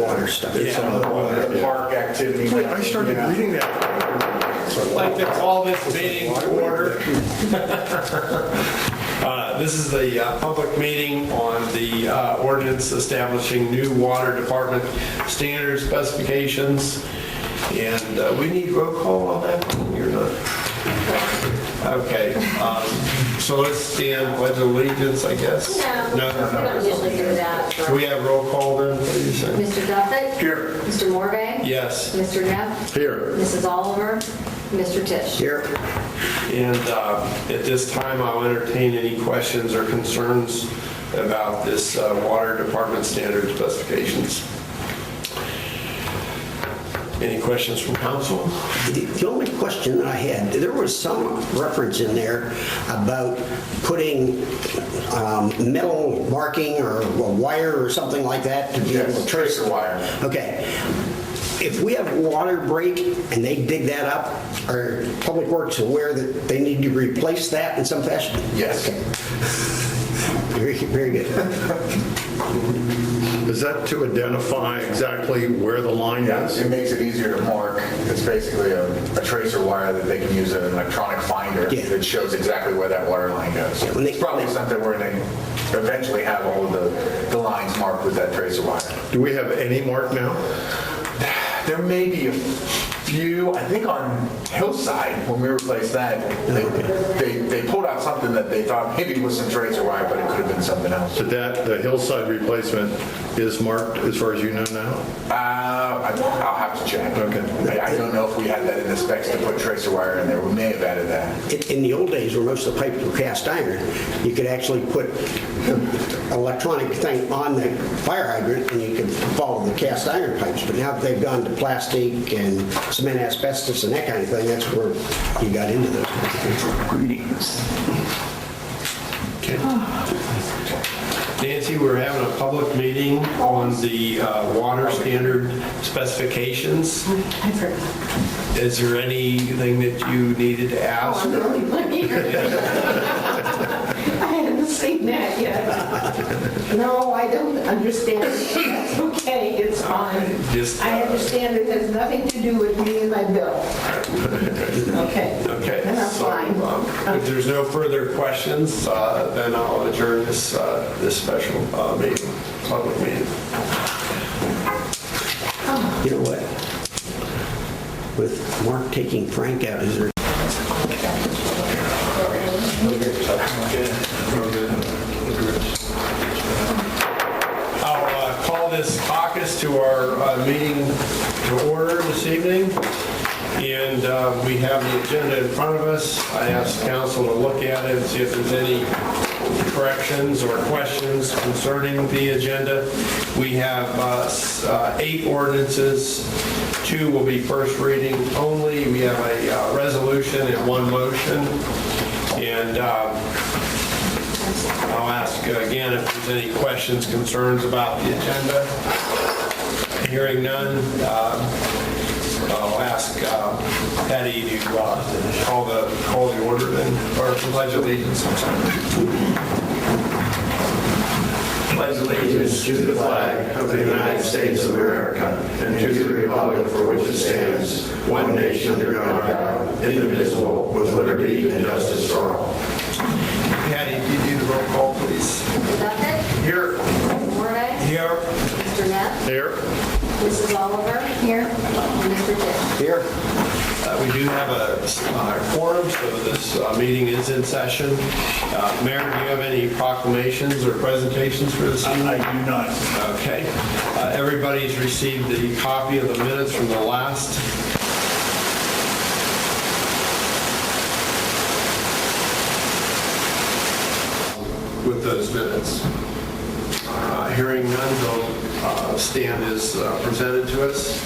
water stuff. Yeah. Some of the water park activity. Wait, I started reading that. I'd like to call this meeting to order. This is the public meeting on the ordinance establishing new water department standards, specifications, and we need roll call on that. You're not. Okay, so let's stand, pledge allegiance, I guess. No, we don't usually do that. Can we have roll call then, please? Mr. Duffett? Here. Mr. Morvay? Yes. Mr. Neff? Here. Mrs. Oliver? Mr. Tisch? Here. And at this time, I'll entertain any questions or concerns about this water department standard specifications. Any questions from council? The only question that I had, there was some reference in there about putting metal marking or a wire or something like that to be able to trace. Tracer wire. Okay. If we have water break and they dig that up, are Public Works aware that they need to replace that in some fashion? Yes. Okay. Very good. Is that to identify exactly where the line Yeah, is? it makes it easier to mark. It's basically a tracer wire that they can use an electronic finder Yeah. that shows exactly where that water line goes. when they- It's probably something where they eventually have all of the lines marked with that tracer wire. Do we have any mark now? There may be a few, I think on Hillside, when we replaced that, they pulled out something that they thought maybe was some tracer wire, but it could have been something else. So that, the hillside replacement is marked as far as you know now? I'll have to check. Okay. I don't know if we had that in the specs to put tracer wire in there. We may have added that. In the old days, where most of the pipes were cast iron, you could actually put an electronic thing on the fire hydrant and you could follow the cast iron pipes. But now that they've gone to plastic and cement asbestos and that kind of thing, that's where you got into those. Greetings. Okay. Nancy, we're having a public meeting on the water standard specifications. I forgot. Is there anything that you needed to ask? I'm really funny. I haven't seen that yet. No, I don't understand. That's okay, it's fine. Just, I understand it has nothing to do with me and my bill. Okay. Okay. And I'm so, fine. If there's no further questions, then I'll adjourn this special meeting, public meeting. You know what? With Mark taking Frank out, is there? I'll call this caucus to our meeting to order this evening. And we have the agenda in front of us. I asked council to look at it and see if there's any corrections or questions concerning the agenda. We have 8 ordinances. 2 will be first reading only. We have a resolution and 1 motion. And I'll ask again if there's any questions, concerns about the agenda. Hearing none, I'll ask Patty to call the order then, or pledge allegiance. I'm sorry. Pledge allegiance to the flag of the United States of America and to the republic for which it stands, one nation under God, indivisible, with liberty and justice for all. Patty, can you do the roll call, please? Mr. Duffett? Here. Mr. Morvay? Here. Mr. Neff? Here. Mrs. Oliver? Here. And Mr. Tisch? Here. We do have a quorum, so this meeting is in session. Mayor, do you have any proclamations or presentations for this evening? I do not. Okay. Everybody's received the copy of the minutes from the last. With those minutes. Hearing none, they'll stand as presented to us.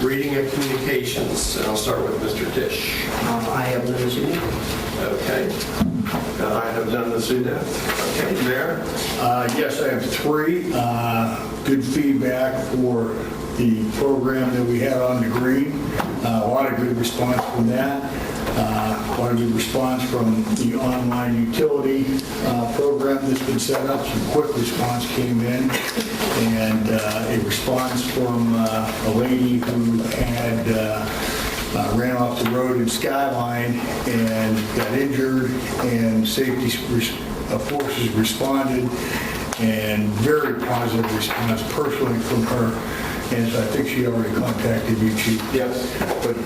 Reading and communications, and I'll start with Mr. Tisch. I have never seen it. Okay. I have done this enough. Okay, Mayor? Yes, I have 3. Good feedback for the program that we had on the green. A lot of good response from that. A lot of good response from the online utility program that's been set up. Some quick response came in. and a response from a lady who had ran off the road in Skyline and got injured, and safety forces responded, and very positive response personally from her. And I think she already contacted you, Chief. Yes. But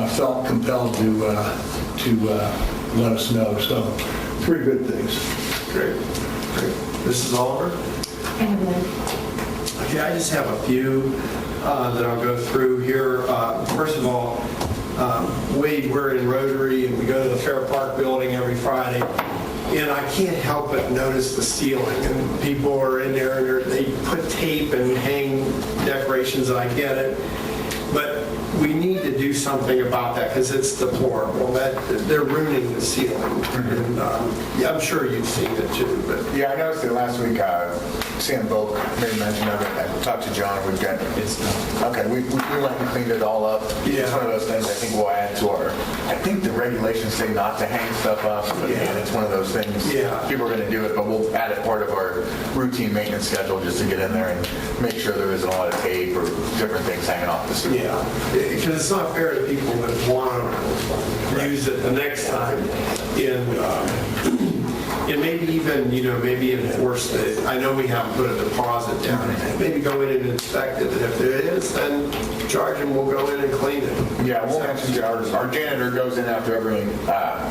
felt compelled to let us know. So, three good things. Great. Mrs. Oliver? Okay, I just have a few that I'll go through here. First of all, Wade, we're in Rotary, and we go to the Fair Park building every Friday, and I can't help but notice the ceiling, and people are in there, and they put tape and hang decorations, and I get it, but we need to do something about that, because it's deplorable. That they're ruining the ceiling, and yeah, I'm sure you've seen it too, but Yeah, I noticed it last week. Sam Volk made mention of it. I talked to John. We've got it's okay. We went and cleaned it all up. Yeah. It's one of those things I think we'll add to our. I think the regulations say not to hang stuff up, but again, it's one of those things. Yeah. People are going to do it, but we'll add it part of our routine maintenance schedule just to get in there and make sure there isn't a lot of tape or different things hanging off the ceiling. yeah, because it's not fair to people that want to use it the next time, and maybe even, maybe enforce the, I know we haven't put a deposit down, maybe go in and inspect it, and if there is, then charge them, we'll go in and clean it. Yeah, we'll mention our janitor goes in after every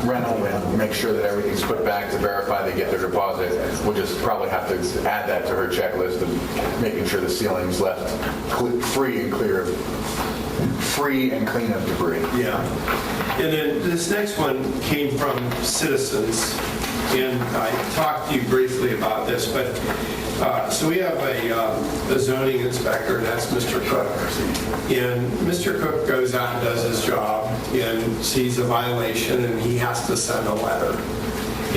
rental and make sure that everything's put back to verify they get their deposit. We'll just probably have to add that to her checklist of making sure the ceiling's left free and clean of debris. Yeah. And then this next one came from citizens, and I talked to you briefly about this, but so we have a zoning inspector, and that's Mr. Cook. And Mr. Cook goes out and does his job and sees a violation, and he has to send a letter.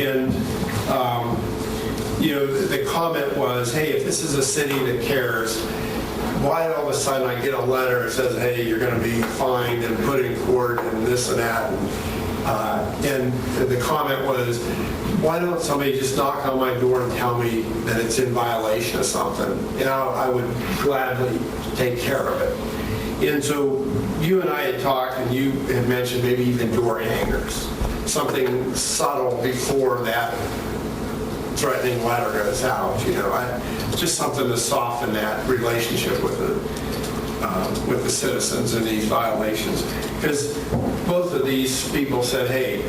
And the comment was, hey, if this is a city that cares, why all of a sudden I get a letter that says, hey, you're going to be fined and put in court and this and that. And the comment was, why don't somebody just knock on my door and tell me that it's in violation of something? And I would gladly take care of it. And so you and I had talked, and you had mentioned maybe even door hangers, something subtle before that threatening letter goes out, just something to soften that relationship with the citizens in these violations. Because both of these people said, hey,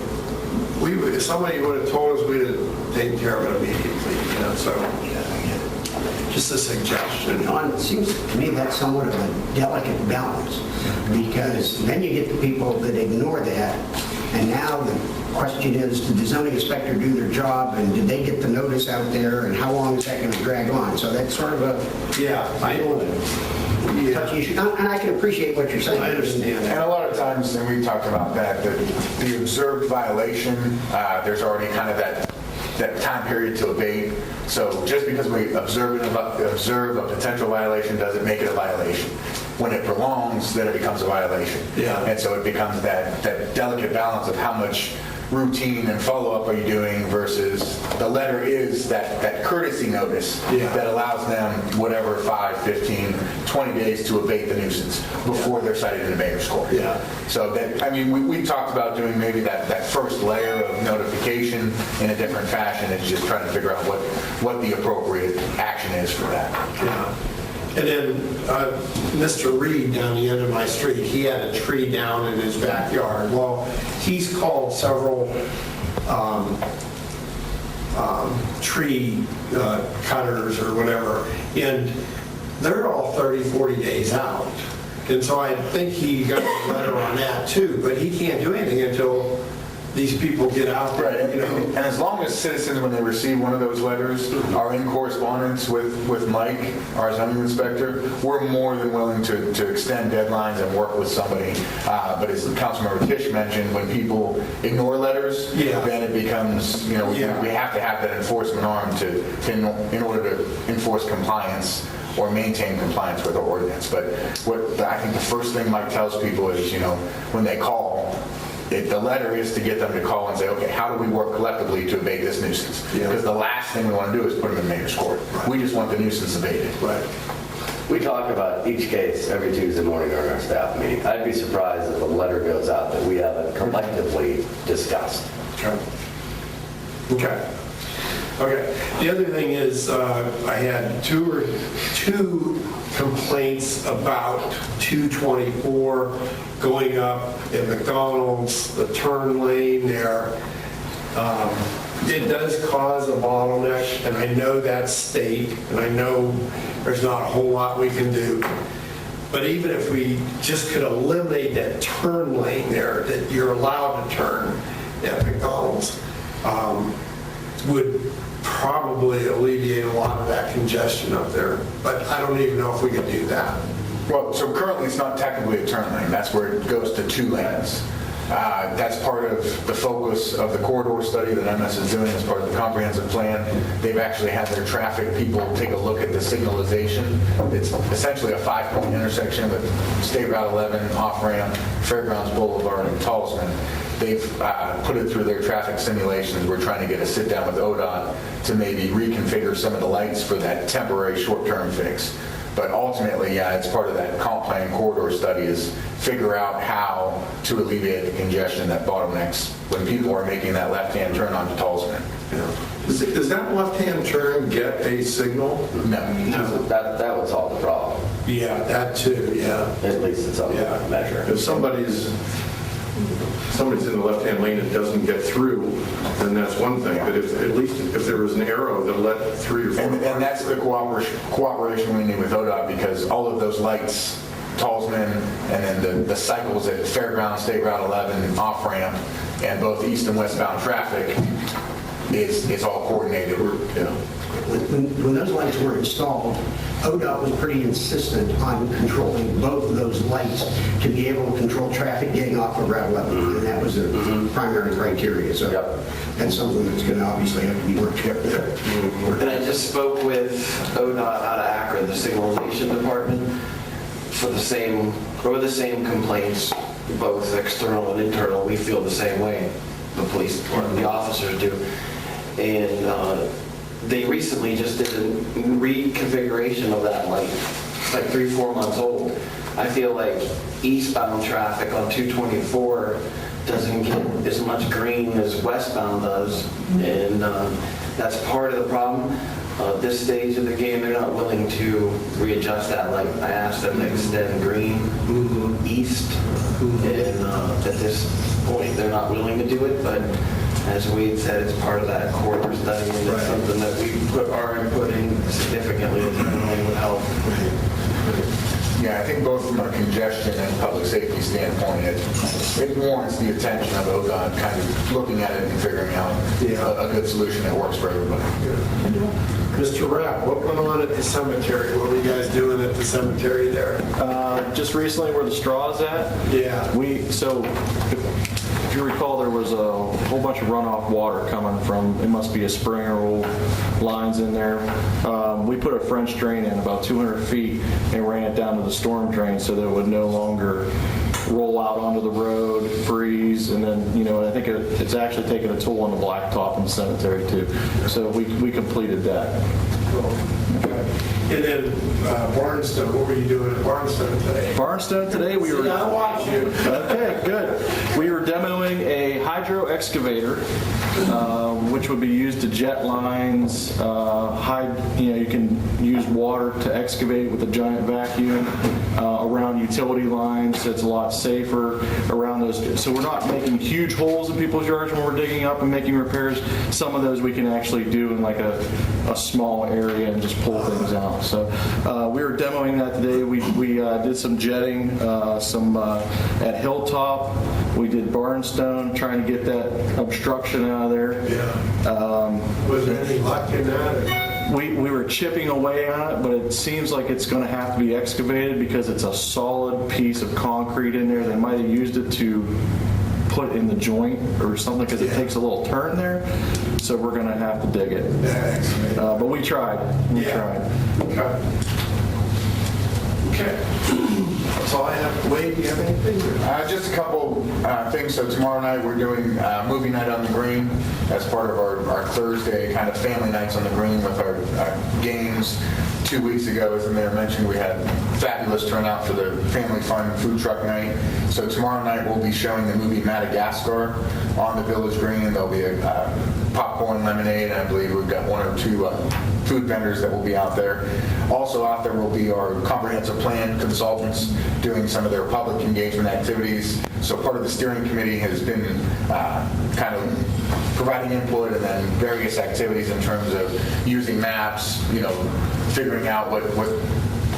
if somebody would have told us, we'd have taken care of it immediately, so just a suggestion. It seems to me that's somewhat of a delicate balance, because then you get the people that ignore that, and now the question is, did the zoning inspector do their job, and did they get the notice out there, and how long is that going to drag on? So that's sort of a touchy issue, and I can appreciate what you're saying. I understand that. And a lot of times, and we talked about that, the observed violation, there's already kind of that time period to abate. So just because we observe a potential violation doesn't make it a violation. When it prolongs, then it becomes a violation. Yeah. And so it becomes that delicate balance of how much routine and follow-up are you doing versus the letter is that courtesy notice that allows them whatever 5, 15, 20 days to abate the nuisance before they're cited in the mayor's court. Yeah. So we talked about doing maybe that first layer of notification in a different fashion and just trying to figure out what the appropriate action is for that. Yeah. And then Mr. Reed down the end of my street, he had a tree down in his backyard. Well, he's called several tree cutters or whatever, and they're all 30, 40 days out. And so I think he got a letter on that too, but he can't do anything until these people get out there. Right, and as long as citizens, when they receive one of those letters, are in correspondence with Mike, our zoning inspector, we're more than willing to extend deadlines and work with somebody. But as Councilmember Tisch mentioned, when people ignore letters, then it becomes, we have to have that enforcement arm in order to enforce compliance or maintain compliance with the ordinance. But what I think the first thing Mike tells people is, when they call, The letter is to get them to call and say, okay, how do we work collectively to abate this nuisance? Because the last thing we want to do is put them in mayor's court. We just want the nuisance abated. Right. We talk about each case every Tuesday morning during our staff meeting. I'd be surprised if a letter goes out that we haven't collectively discussed. Okay. The other thing is, I had two complaints about 224 going up at McDonald's, the turn lane there. It does cause a bottleneck, and I know that's state, and I know there's not a whole lot we can do. But even if we just could eliminate that turn lane there, that you're allowed to turn at McDonald's, would probably alleviate a lot of that congestion up there. But I don't even know if we could do that. Well, so currently it's not technically a turn lane. That's where it goes to 2 lanes. That's part of the focus of the corridor study that MS is doing as part of the comprehensive plan. They've actually had their traffic people take a look at the signalization. It's essentially a 5-point intersection with State Route 11, off-ramp, Fairgrounds Boulevard, and Tallsman. They've put it through their traffic simulations. We're trying to get a sit-down with ODOT to maybe reconfigure some of the lights for that temporary short-term fix. But ultimately, yeah, it's part of that comp plan corridor study is figure out how to alleviate the congestion that bottlenecks when people are making that left-hand turn onto Tallsman. Does that left-hand turn get a signal? No. That would solve the problem. Yeah, that too, yeah. At least it's on Yeah. measure. If somebody's in the left-hand lane and doesn't get through, then that's one thing. But if at least if there was an arrow that let 3 or 4 And that's the cooperation we need with ODOT because all of those lights, Tallsman, and then the cycles at Fairgrounds, State Route 11, off-ramp, and both east and westbound traffic is all coordinated. When those lights were installed, ODOT was pretty insistent on controlling both of those lights to be able to control traffic getting off of Route 11, and that was the primary criteria. So that's something that's going to obviously have to be worked out there. And I just spoke with ODOT out of Akron, the signalization department, for the same complaints, both external and internal. We feel the same way, the police department, the officers do. And they recently just did a reconfiguration of that light. It's like 3-4 months old. I feel like eastbound traffic on 224 doesn't get as much green as westbound does, and that's part of the problem. This stage of the game, they're not willing to readjust that light. I asked them to extend green east, and at this point, they're not willing to do it, but as Wade said, it's part of that corridor study, and it's something that we put our input in significantly, and would help. Yeah, I think both from a congestion and public safety standpoint, it warrants the attention of ODOT kind of looking at it and figuring out a good solution that works for everybody. Mr. Rapp, what went on at the cemetery? What were you guys doing at the cemetery there? Just recently where the straw's at. Yeah. So if you recall, there was a whole bunch of runoff water coming from, it must be a spring or old lines in there. We put a French drain in about 200 feet and ran it down to the storm drain so that it would no longer roll out onto the road, freeze, and then, I think it's actually taken a toll on the blacktop in the cemetery too. So we completed that. And then Barnstone, what were you doing at Barnstone today? Barnstone today, we were... I watched you. Okay, good. We were demoing a hydro excavator, which would be used to jet lines. You can use water to excavate with a giant vacuum around utility lines. It's a lot safer around those. So we're not making huge holes in people's yards when we're digging up and making repairs. Some of those we can actually do in like a small area and just pull things out. So we were demoing that today. We did some jetting, at Hilltop. We did Barnstone, trying to get that obstruction out of there. Yeah. Was there any luck in that? We were chipping away on it, but it seems like it's going to have to be excavated because it's a solid piece of concrete in there. They might have used it to put in the joint or something because it takes a little turn there. So we're going to have to dig it. But we tried. We tried. Okay. That's all I have. Wade, do you have anything? Just a couple things. So tomorrow night we're doing movie night on the green as part of our Thursday kind of family nights on the green with our games. 2 weeks ago, as the mayor mentioned, we had fabulous turnout for the family fun food truck night. So tomorrow night we'll be showing the movie Madagascar on the Village Green. There'll be a popcorn, lemonade, and I believe we've got 1 or 2 food vendors that will be out there. Also out there will be our comprehensive plan consultants doing some of their public engagement activities. So part of the steering committee has been kind of providing input and then various activities in terms of using maps, figuring out what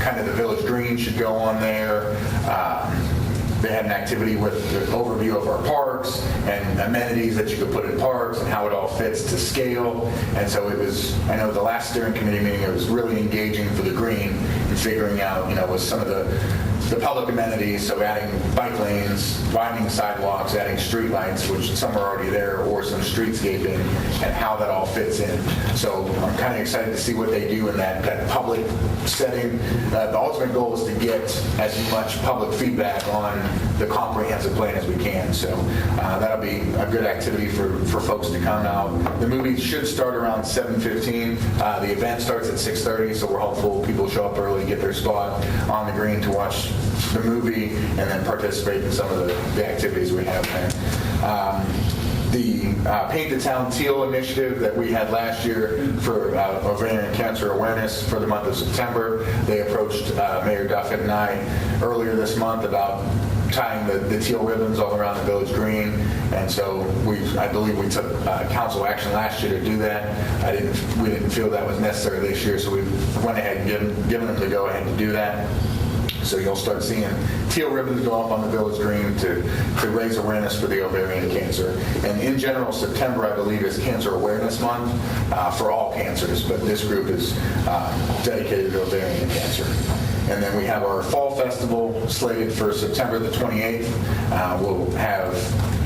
kind of the Village Green should go on there. They had an activity with an overview of our parks and amenities that you could put in parks and how it all fits to scale. And so it was, I know the last steering committee meeting, it was really engaging for the green and figuring out, with some of the public amenities, so adding bike lanes, widening sidewalks, adding street lights, which some are already there, or some streetscaping, and how that all fits in. So I'm kind of excited to see what they do in that public setting. The ultimate goal is to get as much public feedback on the comprehensive plan as we can. So that'll be a good activity for folks to come out. The movie should start around 7:15. The event starts at 6:30, so we're hopeful people show up early, get their spot on the green to watch the movie and then participate in some of the activities we have there. The Paint the Town Teal initiative that we had last year for ovarian cancer awareness for the month of September, they approached Mayor Duffett and I earlier this month about tying the teal ribbons all around the Village Green, and so I believe we took council action last year to do that. We didn't feel that was necessary this year, so we went ahead and given them the go-ahead to do that. So you'll start seeing teal ribbons go up on the Village Green to raise awareness for the ovarian cancer. And in general, September, I believe, is Cancer Awareness Month for all cancers, but this group is dedicated to ovarian cancer. And then we have our Fall Festival slated for September the 28th. We'll have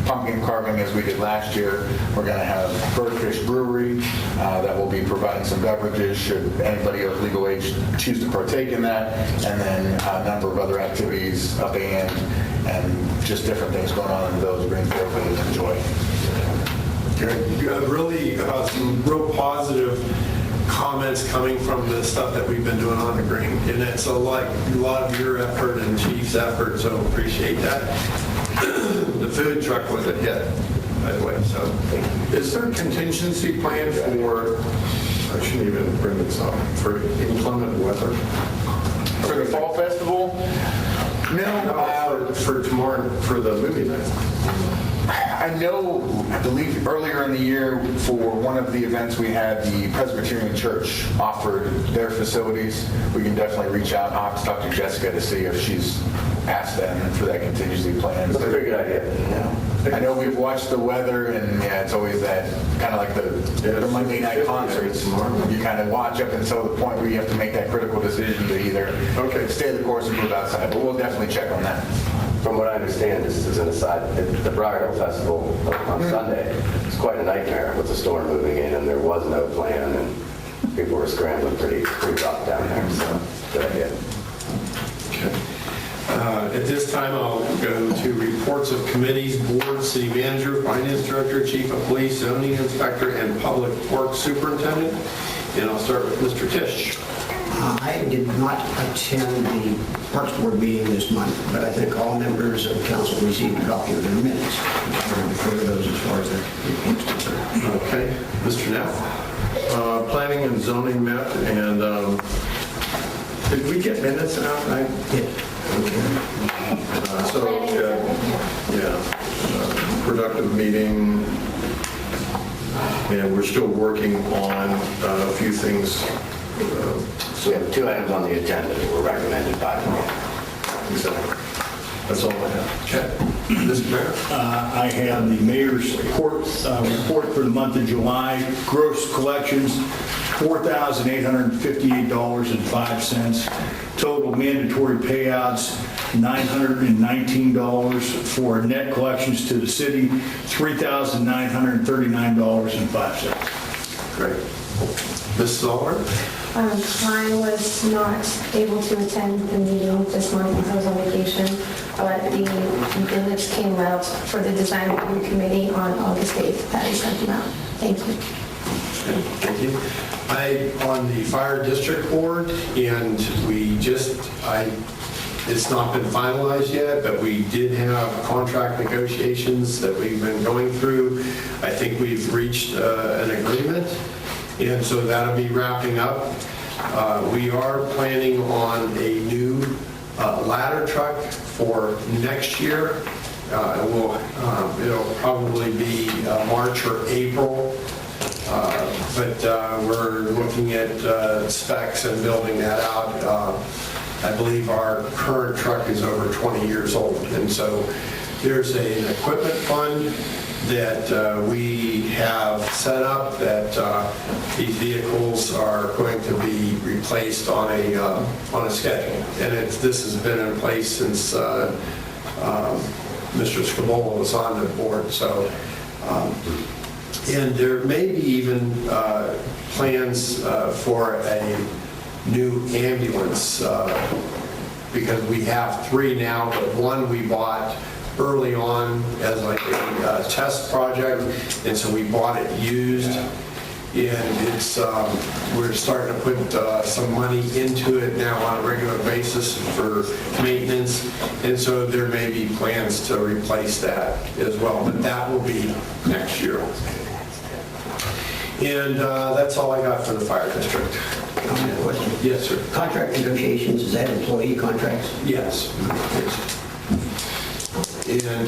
pumpkin carving as we did last year. We're going to have Birdfish Brewery that will be providing some beverages should anybody of legal age choose to partake in that. And then a number of other activities, a band, and just different things going on in the Village Green for everybody to enjoy. Really some real positive comments coming from the stuff that we've been doing on the green. And it's a lot of your effort and Chief's effort, so appreciate that. The food truck was a hit, by the way, so. Is there a contingency plan for, I shouldn't even bring this up, for inclement weather? For the Fall Festival? No. For tomorrow, for the movie night? I believe earlier in the year for one of the events we had, the Presbyterian Church offered their facilities. We can definitely reach out. I'll have to talk to Jessica to see if she's asked them for that contingency plan. That's a very good idea. I know we've watched the weather, and it's always that kind of like the Monday night concerts. You kind of watch up until the point where you have to make that critical decision to either stay the course and move outside. But we'll definitely check on that. From what I understand, this is an aside, the Briar Hill Festival on Sunday is quite a nightmare with the storm moving in, and there was no plan, and people were scrambling pretty rough down there, so good idea. Okay. At this time, I'll go to reports of committees, boards, city manager, finance director, chief of police, zoning inspector, and public works superintendent. And I'll start with Mr. Tisch. I did not attend the Parks Board meeting this month, but I think all members of council received a copy of their minutes. I will refer to those as far as the reports concerned. Okay. Mr. Neff? Planning and zoning met, and Did we get minutes out? Yeah. Productive meeting, and we're still working on a few things. So we have 2 items on the agenda that were recommended by the mayor. Exactly. That's all I have. Okay. Mr. Mayor? I have the mayor's report for the month of July. Gross collections, $4,858.05. Total mandatory payouts, $919 for net collections to the city, $3,939.05. Great. Mrs. Allred? I was not able to attend the meeting this month because I was on vacation, but the minutes came out for the design review committee on August 8th. That is sent them out. Thank you. Thank you. I'm on the fire district board, and it's not been finalized yet, but we did have contract negotiations that we've been going through. I think we've reached an agreement, and so that'll be wrapping up. We are planning on a new ladder truck for next year. It'll probably be March or April. But we're looking at specs and building that out. I believe our current truck is over 20 years old, and so there's an equipment fund that we have set up that these vehicles are going to be replaced on a schedule. And this has been in place since Mr. Scabola was on the board. So. And there may be even plans for a new ambulance because we have 3 now, but one we bought early on as like a test project, and so we bought it used. And it's we're starting to put some money into it now on a regular basis for maintenance, and so there may be plans to replace that as well, but that will be next year. And that's all I got for the fire district. Question. Yes, sir. Contract negotiations, is that employee contracts? Yes. And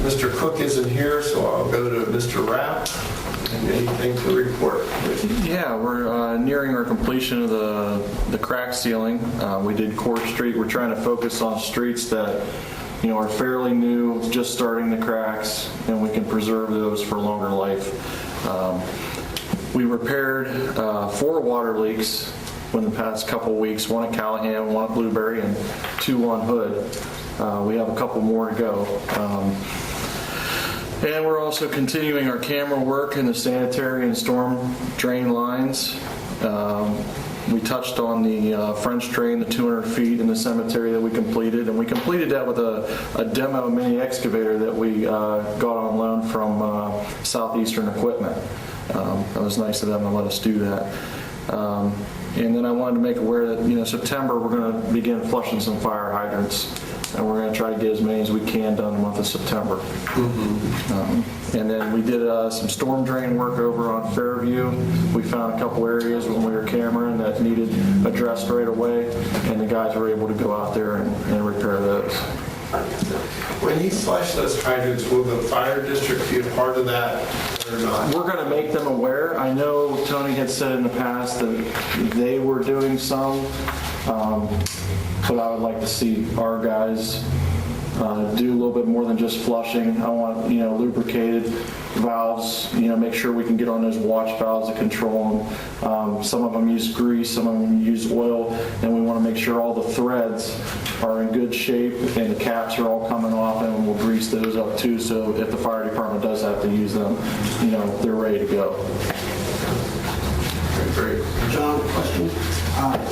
Mr. Cook isn't here, so I'll go to Mr. Rapp. And anything to report? Yeah, we're nearing our completion of the crack sealing. We did Court Street. We're trying to focus on streets that are fairly new, just starting the cracks, and we can preserve those for longer life. We repaired 4 water leaks in the past couple weeks, one at Callahan, one at Blueberry, and 2 on Hood. We have a couple more to go. And we're also continuing our camera work in the sanitary and storm drain lines. We touched on the French drain, the 200 feet in the cemetery that we completed, and we completed that with a demo mini excavator that we got on loan from Southeastern Equipment. That was nice of them to let us do that. And then I wanted to make aware that, September we're going to begin flushing some fire hydrants, and we're going to try to get as many as we can done in the month of September. And then we did some storm drain work over on Fairview. We found a couple areas when we were cameraing that needed addressed right away, and the guys were able to go out there and repair those. When you flush those hydrants, will the fire district be a part of that or not? We're going to make them aware. I know Tony had said in the past that they were doing some, but I would like to see our guys do a little bit more than just flushing. I want, lubricated valves, make sure we can get on those watch valves to control them. Some of them use grease, some of them use oil, and we want to make sure all the threads are in good shape and the caps are all coming off, and we'll grease those up too, so if the fire department does have to use them, they're ready to go. Great. John, question.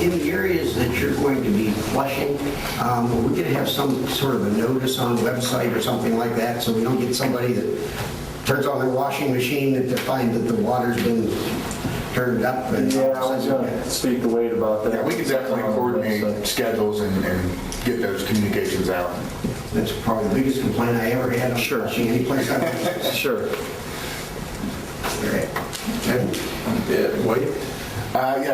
In the areas that you're going to be flushing, are we going to have some sort of a notice on the website or something like that, so we don't get somebody that turns on their washing machine and to find that the water's been turned up? And Yeah, I was going to speak to Wade about that. Yeah, we can definitely coordinate schedules and get those communications out. That's probably the biggest complaint I ever had on flushing any place I went. Sure. Wade?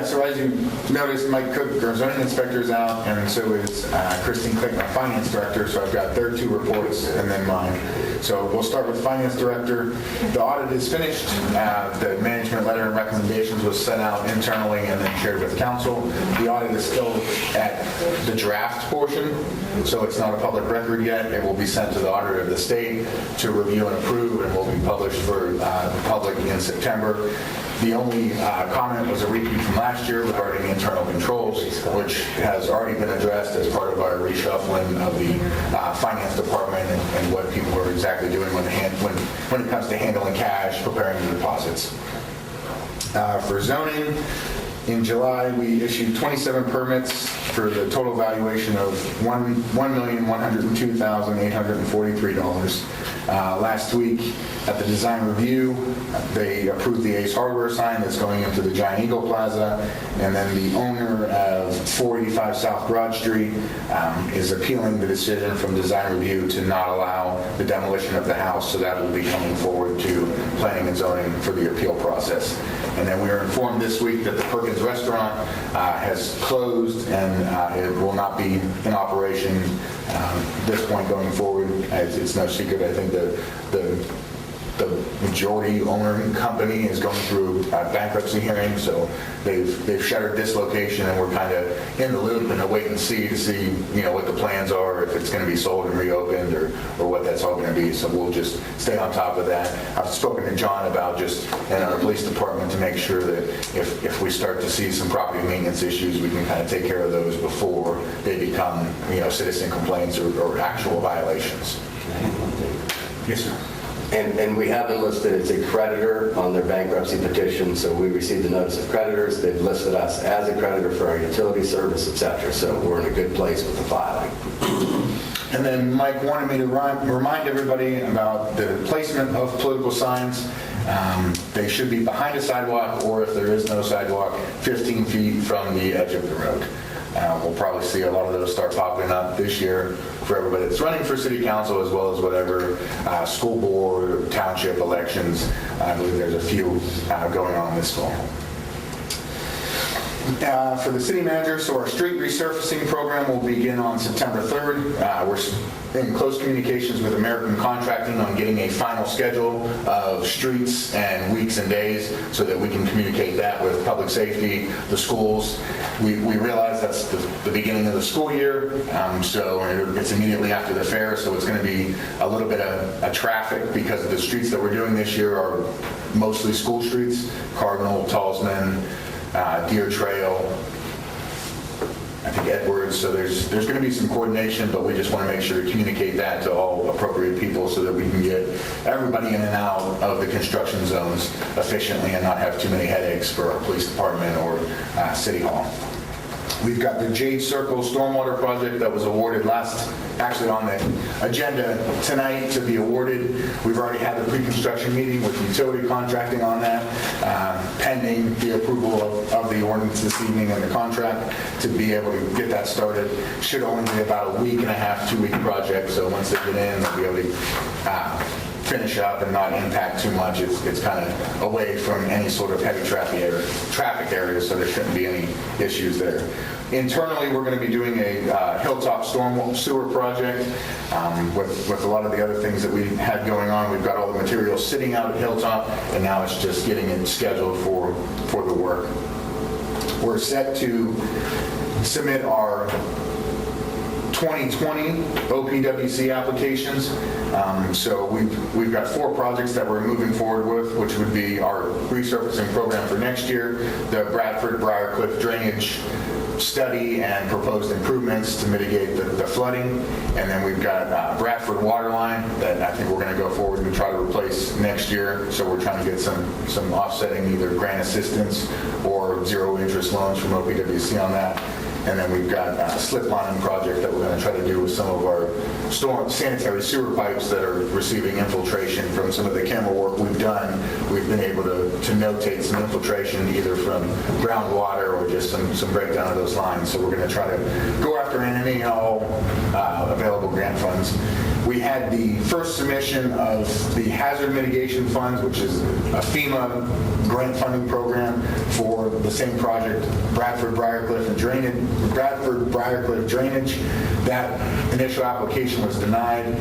So as you noticed, Mike Cook, our zoning inspector, is out, and so is Christine Click, my finance director, so I've got their 2 reports and then mine. So we'll start with finance director. The audit is finished. The management letter and recommendations was sent out internally and then shared with council. The audit is still at the draft portion, so it's not a public record yet. It will be sent to the auditor of the state to review and approve, and will be published for the public in September. The only comment was a repeat from last year regarding internal controls, which has already been addressed as part of our reshuffling of the finance department and what people are exactly doing when it comes to handling cash, preparing the deposits. For zoning, In July, we issued 27 permits for the total valuation of $1,102,843. Last week, at the design review, they approved the Ace Hardware sign that's going into the Giant Eagle Plaza, and then the owner of 485 South Broad Street is appealing the decision from design review to not allow the demolition of the house, so that will be coming forward to planning and zoning for the appeal process. And then we were informed this week that the Perkins Restaurant has closed and it will not be in operation this point going forward. It's no secret, I think the majority owner company is going through a bankruptcy hearing, so they've shuttered this location, and we're kind of in the loop and a wait and see to see what the plans are, if it's going to be sold and reopened or what that's all going to be. So we'll just stay on top of that. I've spoken to John about just in our police department to make sure that if we start to see some property maintenance issues, we can kind of take care of those before they become citizen complaints or actual violations. Yes, sir. And we have been listed as a creditor on their bankruptcy petition, so we received the notice of creditors. They've listed us as a creditor for our utility service, et cetera, so we're in a good place with the filing. And then Mike wanted me to remind everybody about the placement of political signs. They should be behind a sidewalk, or if there is no sidewalk, 15 feet from the edge of the road. We'll probably see a lot of those start popping up this year for everybody that's running for city council, as well as whatever school board or township elections. I believe there's a few going on this fall. For the city manager, so our street resurfacing program will begin on September 3rd. We're in close communications with American Contracting on getting a final schedule of streets and weeks and days so that we can communicate that with public safety, the schools. We realize that's the beginning of the school year, so it's immediately after the fair, so it's going to be a little bit of traffic because the streets that we're doing this year are mostly school streets, Cardinal, Talisman, Deer Trail, I think Edwards, so there's going to be some coordination, but we just want to make sure to communicate that to all appropriate people so that we can get everybody in and out of the construction zones efficiently and not have too many headaches for our police department or City Hall. We've got the Jade Circle Stormwater Project that was awarded actually on the agenda tonight to be awarded. We've already had the pre-construction meeting with utility contracting on that, pending the approval of the ordinance this evening and the contract to be able to get that started. Should only be about a week and a half, 2-week project, so once they get in, they'll be able to finish up and not impact too much. It's kind of away from any sort of heavy traffic area, so there shouldn't be any issues there. Internally, we're going to be doing a Hilltop storm sewer project with a lot of the other things that we had going on. We've got all the materials sitting out at Hilltop, and now it's just getting it scheduled for the work. We're set to submit our 2020 OPWC applications. So we've got 4 projects that we're moving forward with, which would be our resurfacing program for next year, the Bradford Briarcliff drainage study and proposed improvements to mitigate the flooding. And then we've got Bradford water line that I think we're going to go forward and try to replace next year. So we're trying to get some offsetting either grant assistance or zero interest loans from OPWC on that. And then we've got a slip lining project that we're going to try to do with some of our sanitary sewer pipes that are receiving infiltration from some of the camera work we've done. We've been able to notate some infiltration either from groundwater or just some breakdown of those lines. So we're going to try to go after any and all available grant funds. We had the first submission of the hazard mitigation funds, which is a FEMA grant funding program for the same project, Bradford Briarcliff drainage. That initial application was denied.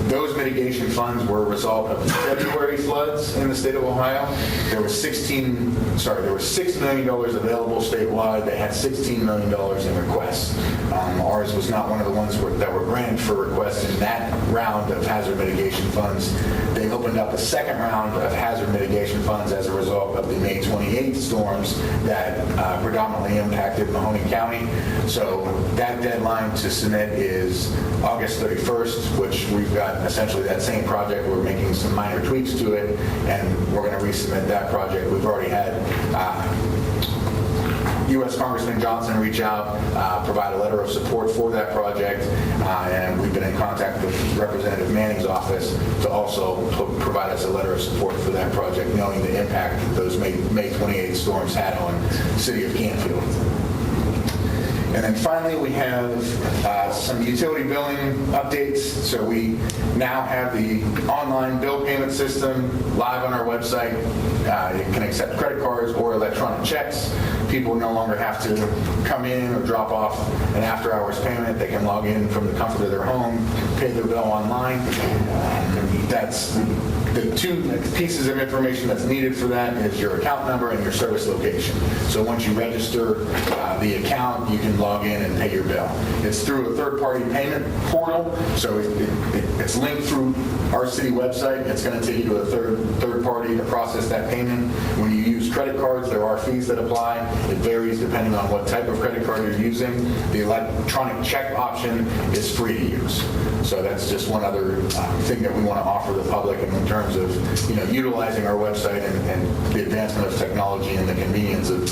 Those mitigation funds were a result of the February floods in the state of Ohio. There was $6 million available statewide. They had $16 million in requests. Ours was not one of the ones that were granted for requests in that round of hazard mitigation funds. They opened up a second round of hazard mitigation funds as a result of the May 28th storms that predominantly impacted Mahoning County. So that deadline to submit is August 31st, which we've got essentially that same project. We're making some minor tweaks to it, and we're going to resubmit that project. We've already had U.S. Congressman Johnson reach out, provide a letter of support for that project, and we've been in contact with Representative Manning's office to also provide us a letter of support for that project, knowing the impact that those May 28th storms had on the city of Canfield. And then finally, we have some utility billing updates. So we now have the online bill payment system live on our website. It can accept credit cards or electronic checks. People no longer have to come in or drop off an after-hours payment. They can log in from the comfort of their home, pay their bill online. That's the two pieces of information that's needed for that is your account number and your service location. So once you register the account, you can log in and pay your bill. It's through a third-party payment portal, so it's linked through our city website. It's going to take you to a third party to process that payment. When you use credit cards, there are fees that apply. It varies depending on what type of credit card you're using. The electronic check option is free to use. So that's just one other thing that we want to offer the public in terms of, utilizing our website and the advancement of technology and the convenience of,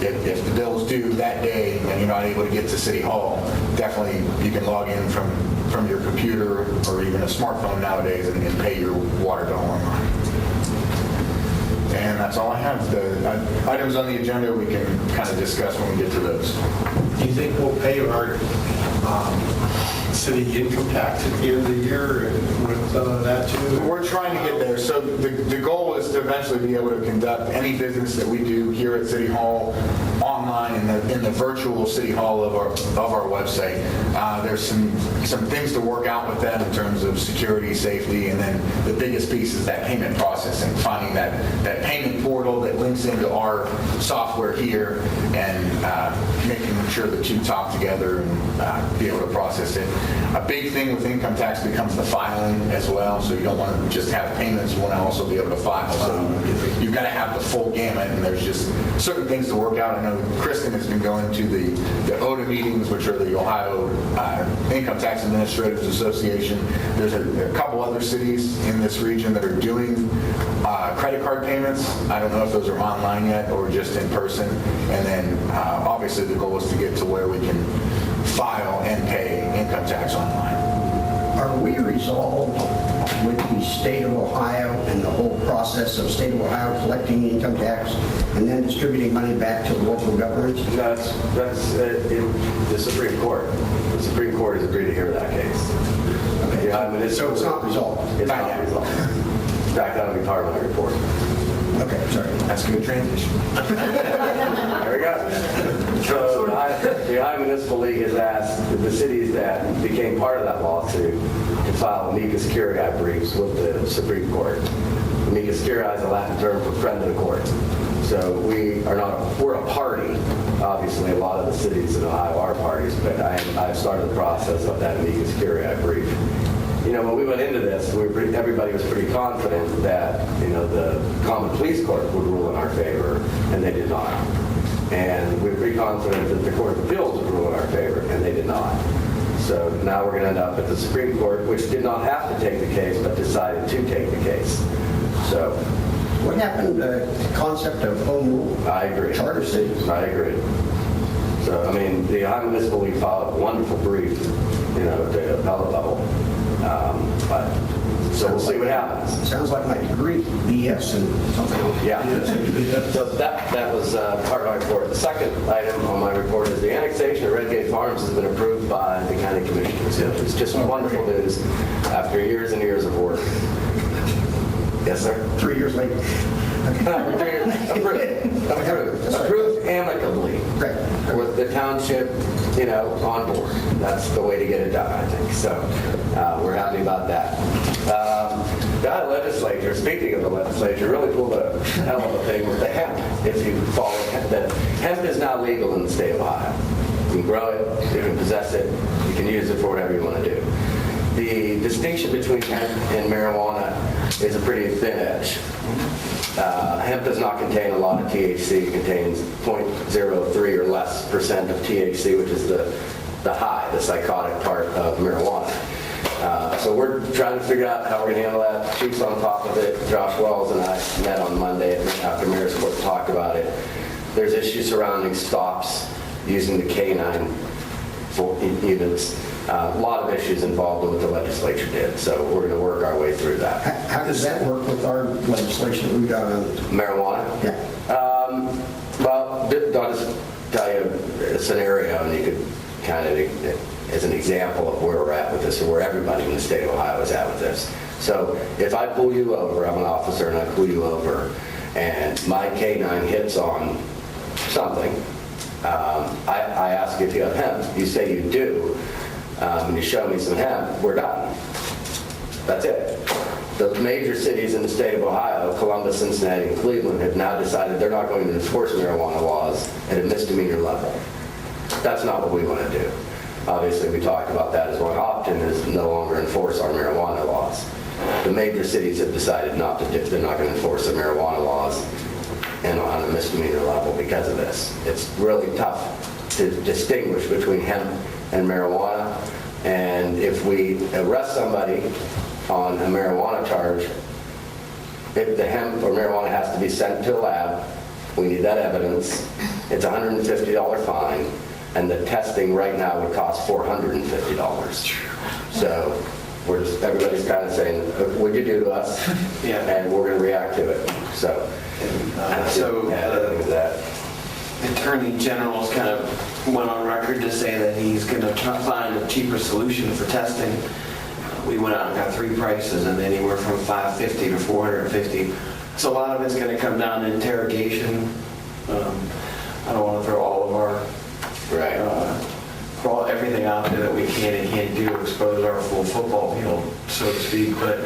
if the bill's due that day and you're not able to get to City Hall, definitely you can log in from your computer or even a smartphone nowadays and pay your water bill online. And that's all I have. The items on the agenda we can kind of discuss when we get to those. Do you think we'll pay our city income tax at the end of the year with that too? We're trying to get there. So the goal is to eventually be able to conduct any business that we do here at City Hall online in the virtual City Hall of our website. There's some things to work out with that in terms of security, safety, and then the biggest piece is that payment processing, finding that payment portal that links into our software here and making sure the two talk together and be able to process it. A big thing with income tax becomes the filing as well, so you don't want to just have payments, you want to also be able to file. So you've got to have the full gamut, and there's just certain things to work out. I know Kristen has been going to the OTA meetings, which are the Ohio Income Tax Administrators Association. There's a couple other cities in this region that are doing credit card payments. I don't know if those are online yet or just in person. And then obviously the goal is to get to where we can file and pay income tax online. Are we resolved with the state of Ohio and the whole process of state of Ohio collecting the income tax and then distributing money back to the local governments? That's in the Supreme Court. The Supreme Court has agreed to hear that case. Okay. Yeah, I mean, So it's not resolved? It's not resolved. In fact, that'll be part of my report. Okay, sorry. That's a good transition. There we go. So the Ohio Municipal League has asked the cities that became part of that lawsuit to file amicus curiae briefs with the Supreme Court. Amicus curiae is a Latin term for friend of the court. So we're a party. Obviously, a lot of the cities in Ohio are parties, but I've started the process of that amicus curiae brief. When we went into this, everybody was pretty confident that, the Common Pleas Court would rule in our favor, and they did not. And we were pretty confident that the Court of Appeals would rule in our favor, and they did not. So now we're going to end up at the Supreme Court, which did not have to take the case, but decided to take the case. So What happened to the concept of home rule? I agree. Charter cities? I agree. So, the Ohio Municipal League filed a wonderful brief, at the appellate level. So we'll see what happens. Sounds like my degree, BS and something else. Yeah. So that was part of my report. The second item on my report is the annexation of Redgate Farms has been approved by the county commissioners. It's just wonderful news after years and years of work. Yes, sir? 3 years later. Approved amicably Right. with the township, on board. That's the way to get it done, I think. So we're happy about that. The Ohio legislature, speaking of the legislature, really pulled a hell of a thing with the hemp. If you follow that, hemp is now legal in the state of Ohio. You can grow it, you can possess it, you can use it for whatever you want to do. The distinction between hemp and marijuana is a pretty thin edge. Hemp does not contain a lot of THC. It contains 0.03 or less % of THC, which is the high, the psychotic part of marijuana. So we're trying to figure out how we're going to handle that. Chief's on top of it. Josh Wells and I met on Monday after Mayor's Court talked about it. There's issues surrounding stops using the K9 units. A lot of issues involved with what the legislature did, so we're going to work our way through that. How does that work with our legislation that we got on? Marijuana? Yeah. Well, I'll just tell you a scenario, and you could kind of, as an example of where we're at with this, or where everybody in the state of Ohio is at with this. So if I pull you over, I'm an officer, and I pull you over, and my K9 hits on something, I ask you if you have hemp. You say you do, and you show me some hemp, we're done. That's it. The major cities in the state of Ohio, Columbus, Cincinnati, and Cleveland, have now decided they're not going to enforce marijuana laws at a misdemeanor level. That's not what we want to do. Obviously, we talked about that as one option, is no longer enforce our marijuana laws. The major cities have decided not to, they're not going to enforce the marijuana laws and on a misdemeanor level because of this. It's really tough to distinguish between hemp and marijuana, and if we arrest somebody on a marijuana charge, if the hemp or marijuana has to be sent to a lab, we need that evidence. It's a $150 fine, and the testing right now would cost $450. So everybody's kind of saying, what'd you do to us? Yeah. And we're going to react to it. So, The Attorney General's kind of went on record to say that he's going to try to find a cheaper solution for testing. We went out and got 3 prices, and anywhere from $550 to $450. So a lot of it's going to come down to interrogation. I don't want to throw all of our throw everything out there that we can and can't do, expose our full football field, so to speak. But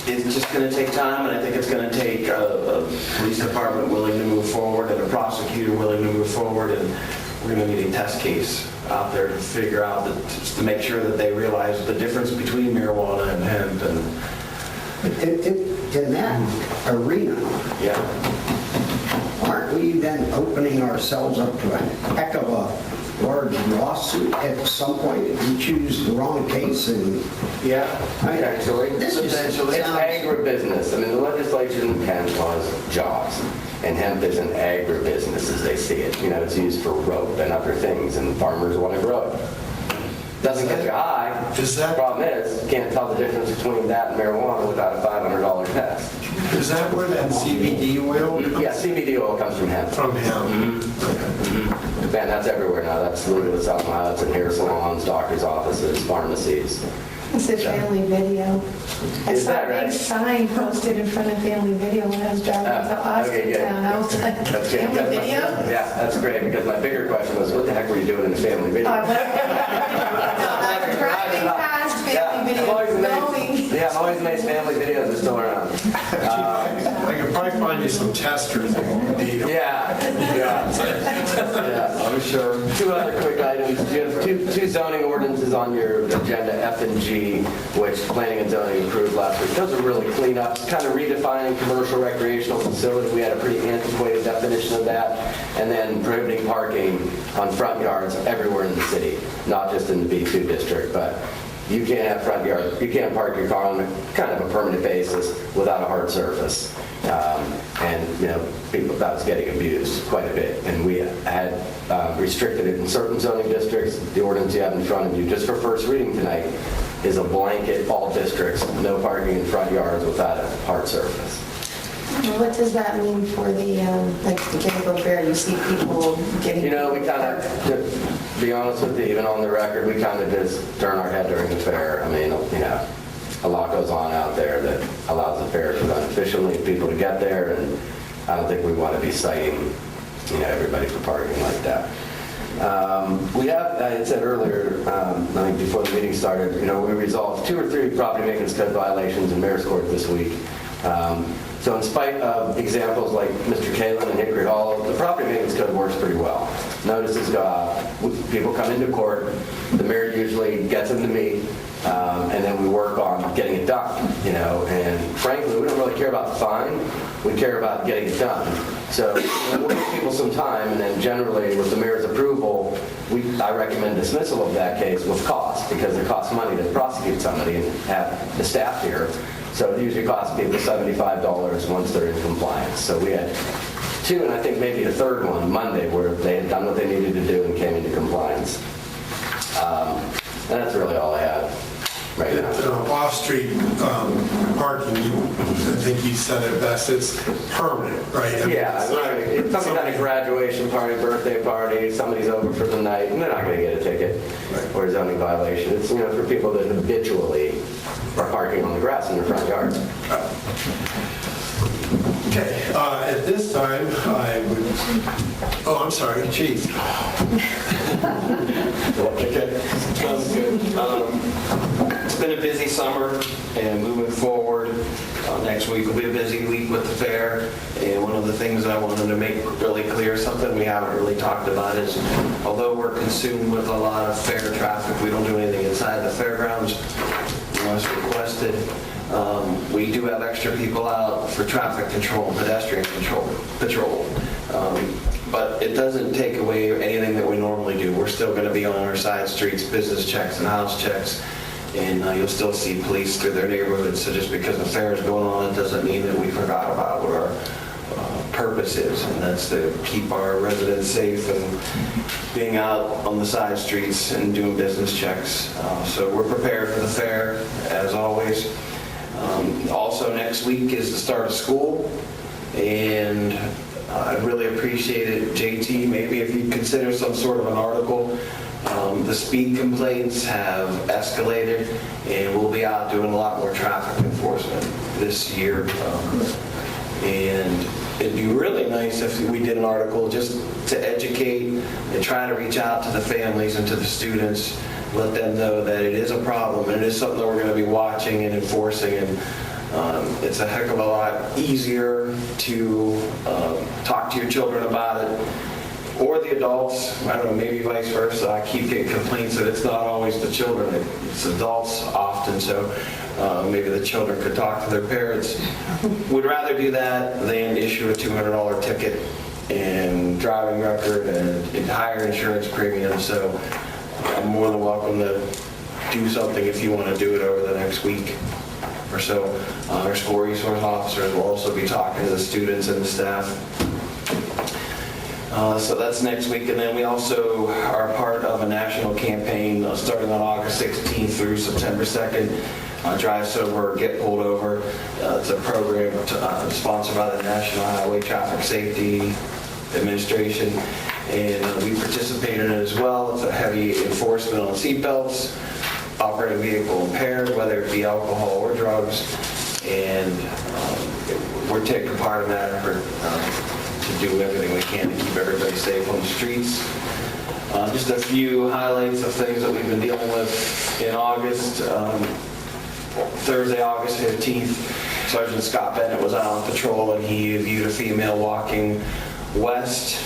it's just going to take time, and I think it's going to take a police department willing to move forward and a prosecutor willing to move forward, and we're going to need a test case out there to figure out, just to make sure that they realize the difference between marijuana and hemp. In that arena, aren't we then opening ourselves up to a heck of a large lawsuit at some point if we choose the wrong case? And Actually, this it's agribusiness. I mean, the legislation intent was jobs, and hemp is an agribusiness as they see it. You know, it's used for rope and other things, and farmers want to grow it. Doesn't get you high. The problem is, you can't tell the difference between that and marijuana without a $500 test. Is that where that CBD oil? Yeah, CBD oil comes from hemp. From hemp. Man, that's everywhere now. That's legal in South Ohio. It's in hair salons, doctor's offices, pharmacies. It's a family video. I Is saw that a right? big sign posted in front of Family Video when I was driving to Okay, good. Austin. I was like, That's good. Family Video? Yeah, that's great, because my bigger question was, what the heck were you doing in a family video? I was driving past Family Video, I've always made family videos. They're still around. I could probably find you some testers that you need. Yeah, I'm sure. 2 other quick items. You have two zoning ordinances on your agenda, F and G, which planning and zoning approved last week. Those are really clean up, kind of redefining commercial recreational facility. We had a pretty antiquated definition of that. And then prohibiting parking on front yards everywhere in the city, not just in the B2 district, but you can't have front yard, you can't park your car on kind of a permanent basis without a hard surface. And, you know, that was getting abused quite a bit. And we had restricted it in certain zoning districts. The ordinance you have in front of you, just for first reading tonight, is a blanket, all districts, no parking in front yards without a hard surface. What does that mean for the, like, the Canfield Fair? You see people getting... You know, we kind of, to be honest with you, even on the record, we kind of just turn our head during the fair. I mean, you know, a lot goes on out there that allows the fair to run efficiently, people to get there, and I don't think we want to be citing, you know, everybody for parking like that. We have, I had said earlier, I think before the meeting started, you know, we resolved 2 or 3 property maintenance code violations in Mayor's Court this week. So in spite of examples like Mr. Kalin and Hickory Hall, the property maintenance code works pretty well. Notices go out, people come into court, the mayor usually gets them to me, and then we work on getting it done, you know, and frankly, we don't really care about the fine, we care about getting it done. So we'll give people some time, and then generally with the mayor's approval, I recommend dismissal of that case with cost, because it costs money to prosecute somebody and have the staff here. So it usually costs people $75 once they're in compliance. So we had 2, and I think maybe a third one, Monday, where they had done what they needed to do and came into compliance. And that's really all I have right now. Off-street parking, I think you said it best, it's permanent, right? I mean, Yeah, it's some kind of graduation party, birthday party, somebody's over for the night, and they're not going to get a ticket or a zoning violation. It's, for people that habitually are parking on the grass in their front yard. Okay, at this time, I would, oh, I'm sorry, Chief. Okay, sounds good. It's been a busy summer, and moving forward, next week will be a busy week with the fair. And one of the things I wanted to make really clear, something we haven't really talked about, is although we're consumed with a lot of fair traffic, we don't do anything inside the fairgrounds unless requested. We do have extra people out for traffic control, pedestrian patrol. But it doesn't take away anything that we normally do. We're still going to be on our side streets, business checks and house checks, and you'll still see police through their neighborhoods. So just because the fair is going on, it doesn't mean that we forgot about what our purpose is, and that's to keep our residents safe and being out on the side streets and doing business checks. So we're prepared for the fair, as always. Also, next week is the start of school, and I'd really appreciate it, JT, maybe if you consider some sort of an article. The speed complaints have escalated, and we'll be out doing a lot more traffic enforcement this year. And it'd be really nice if we did an article just to educate and try to reach out to the families and to the students, let them know that it is a problem and it is something that we're going to be watching and enforcing. And it's a heck of a lot easier to talk to your children about it, or the adults. I don't know, maybe vice versa. I keep getting complaints that it's not always the children, it's adults often. So maybe the children could talk to their parents. Would rather do that than issue a $200 ticket and driving record and higher insurance premium. So I'm more than welcome to do something if you want to do it over the next week or so. Our school resource officers will also be talking to the students and the staff. So that's next week. And then we also are part of a national campaign starting on August 16th through September 2nd. Drive Sober, Get Pulled Over. It's a program sponsored by the National Highway Traffic Safety Administration, and we participate in it as well. It's a heavy enforcement on seatbelts, operating vehicle impaired, whether it be alcohol or drugs, and we're taking part in that effort to do everything we can to keep everybody safe on the streets. Just a few highlights of things that we've been dealing with in August. Thursday, August 15th, Sergeant Scott Bennett was out on patrol and he viewed a female walking west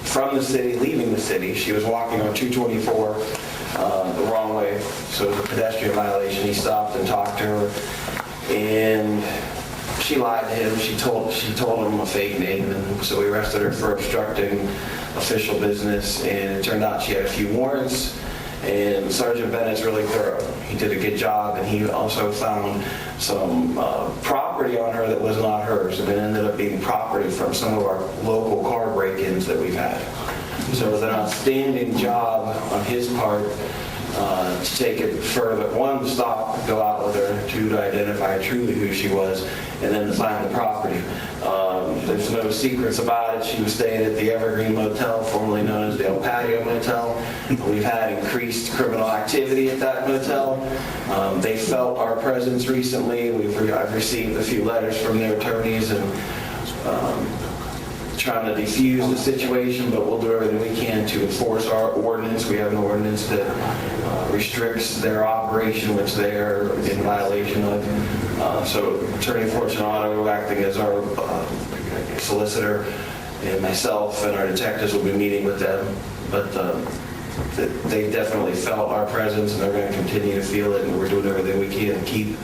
from the city, leaving the city. She was walking on 224 the wrong way, so it was a pedestrian violation. He stopped and talked to her, and she lied to him. She told him a fake name, and so we arrested her for obstructing official business, and it turned out she had a few warrants. And Sergeant Bennett's really thorough. He did a good job, and he also found some property on her that was not hers, and it ended up being property from some of our local car break-ins that we've had. So it was an outstanding job on his part to take it further. One, to stop, go out with her, two, to identify truly who she was, and then to find the property. There's no secrets about it. She was staying at the Evergreen Motel, formerly known as the El Patio Motel. We've had increased criminal activity at that motel. They felt our presence recently. I've received a few letters from their attorneys and trying to defuse the situation, but we'll do everything we can to enforce our ordinance. We have an ordinance that restricts their operation, which they are in violation of. So Attorney Fortunato, acting as our solicitor, and myself and our detectives will be meeting with them. But they definitely felt our presence, and they're going to continue to feel it, and we're doing everything we can to keep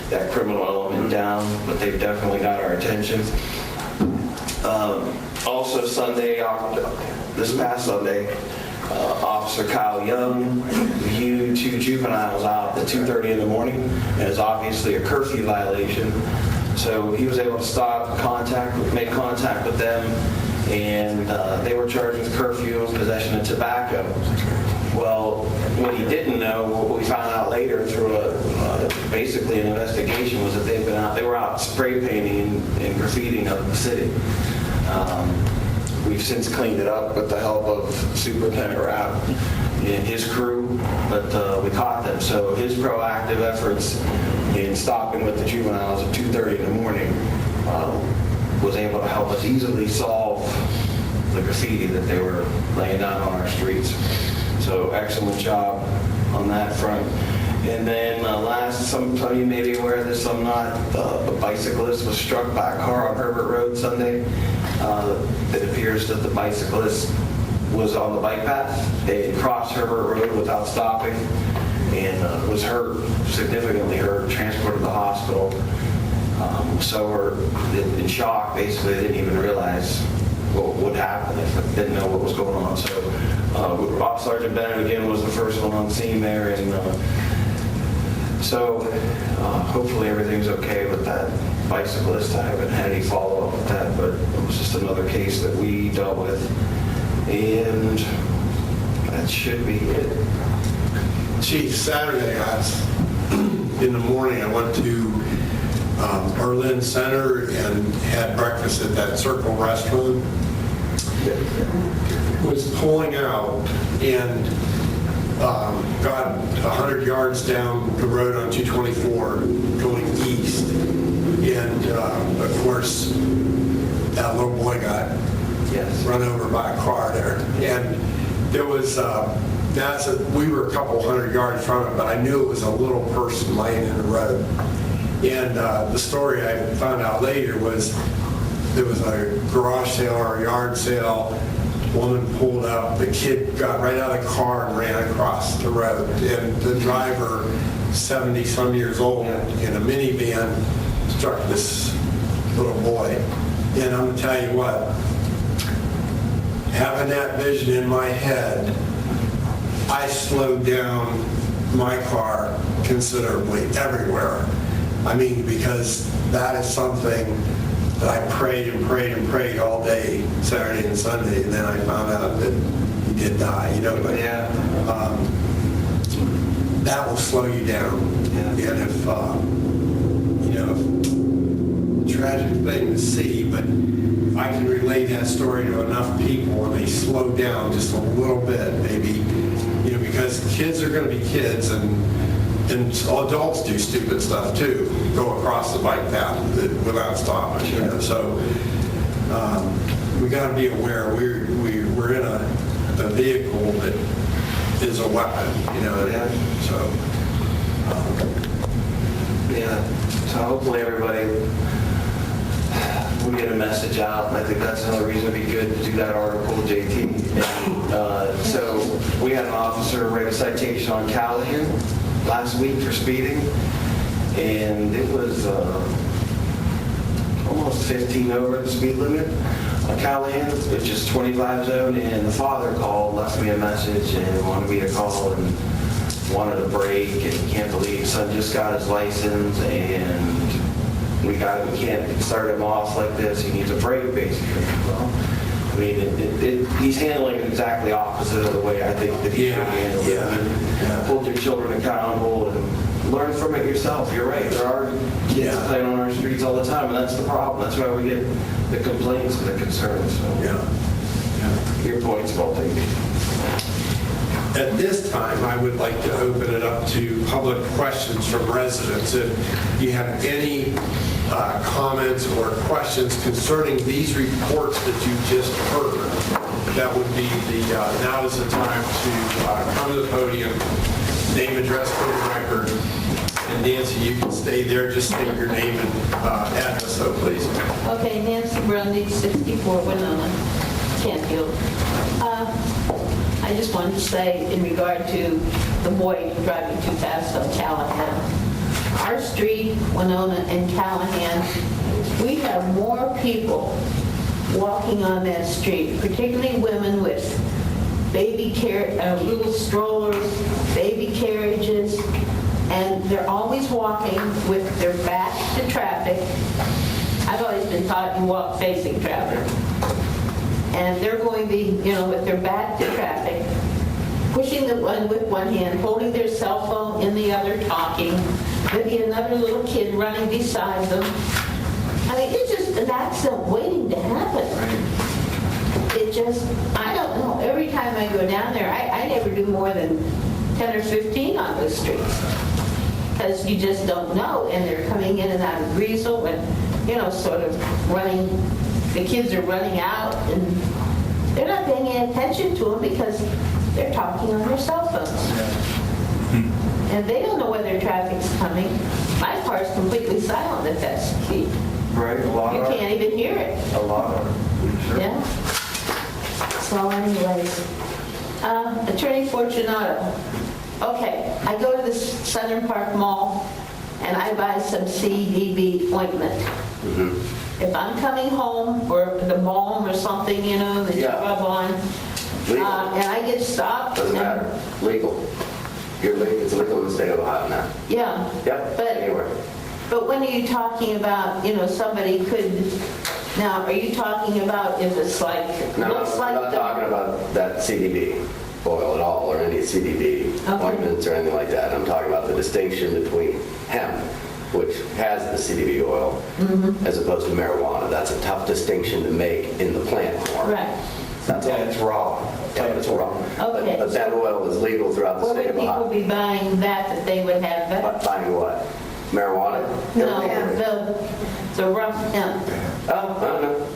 that criminal element down, but they've definitely got our attention. Also Sunday, this past Sunday, Officer Kyle Young viewed 2 juveniles out at 2:30 in the morning, and it's obviously a curfew violation. So he was able to make contact with them, and they were charged with curfew and possession of tobacco. Well, what he didn't know, what we found out later through basically an investigation, was that they were out spray painting and graffitiing up the city. We've since cleaned it up with the help of Superintendent Rapp and his crew, but we caught them. So his proactive efforts in stopping with the juveniles at 2:30 in the morning was able to help us easily solve the graffiti that they were laying out on our streets. So excellent job on that front. And then some of you may be aware of this, some not, a bicyclist was struck by a car on Herbert Road Sunday. It appears that the bicyclist was on the bike path. They had crossed Herbert Road without stopping and was hurt, significantly hurt, transported to the hospital. So we're in shock, basically. They didn't even realize what would happen if they didn't know what was going on. So Sergeant Bennett, again, was the first one on scene there. And so hopefully everything's okay with that bicyclist. I haven't had any follow-up with that, but it was just another case that we dealt with. And that should be it. Chief, Saturday, in the morning, I went to Berlin Center and had breakfast at that Circle restaurant. Was pulling out and got 100 yards down the road on 224 going east. And of course, that little boy got run over by a car there. And there was, we were a couple hundred yards from it, but I knew it was a little person laying in the road. And the story I found out later was there was a garage sale or a yard sale. Woman pulled up, the kid got right out of the car and ran across the road. And the driver, 70-some years old, in a minivan, struck this little boy. And I'm going to tell you what, having that vision in my head, I slowed down my car considerably everywhere. I mean, because that is something that I prayed and prayed and prayed all day, Saturday and Sunday, and then I found out that he did die, you know, but that will slow you down. And if, you know, tragic thing to see, but if I can relate that story to enough people and they slow down just a little bit, maybe, you know, because kids are going to be kids, and adults do stupid stuff too, go across the bike path without stopping, you know. So we got to be aware we're in a vehicle that is a weapon, you know. So so hopefully everybody will get a message out. And I think that's another reason it'd be good to do that article, JT. And, so we had an officer write a citation on Callahan last week for speeding, and it was almost 15 over the speed limit on Callahan, which is 25 zone, and the father called, left me a message and wanted me to call and wanted a break, and he can't believe his son just got his license, and we can't start him off like this, he needs a break basically. Well, I mean, he's handling it exactly opposite of the way I think that he should handle it. Hold your children accountable and learn from it yourself. You're right. There are kids playing on our streets all the time, and that's the problem. That's why we get the complaints and the concerns. So, your point's well taken. At this time, I would like to open it up to public questions from residents. If you have any comments or questions concerning these reports that you just heard, that would be now is the time to come to the podium, name, address for the record. And Nancy, you can stay there, just state your name and address, so please. Okay, Nancy Grundy, 64 Winona, Canfield. I just wanted to say, in regard to the boy driving too fast on Callahan, our street, Winona and Callahan, we have more people walking on that street, particularly women with baby little strollers, baby carriages, and they're always walking with their back to traffic. I've always been taught you walk facing traffic. And they're going to be, with their back to traffic, pushing the one with one hand, holding their cell phone in the other, talking. Maybe another little kid running beside them. I mean, it's just an accident waiting to happen. It just, I don't know. Every time I go down there, I never do more than 10 or 15 on those streets. Because you just don't know. And they're coming in and out of Greasel and, sort of running. The kids are running out and they're not paying any attention to them because they're talking on their cell phones. And they don't know whether traffic's coming. My car's completely silent if that's the key. Right, a lot You of, can't even hear it. a lot of, sure. Yeah. So anyways, Attorney Fortunato. Okay, I go to the Southern Park Mall and I buy some CBD ointment. If I'm coming home or the balm or something, that you Yeah. rub on, Legal. and I get stopped. Doesn't matter. Legal. It's legal in the state of Ohio now. Yeah. Yep, But anywhere. But when are you talking about, somebody could, now, are you talking about if it's like, No, looks I'm like not the... talking about that CBD oil at all, or any CBD Okay. ointments or anything like that. I'm talking about the distinction between hemp, which has the CBD oil, as opposed to marijuana. That's a tough distinction to make in the plant form. Right. That's all. And it's raw. Yeah, it's wrong. Okay. But that oil is legal throughout the What state would of people Ohio. be buying that they would have better? But buying what? Marijuana? No, the rough hemp. Oh, I don't know.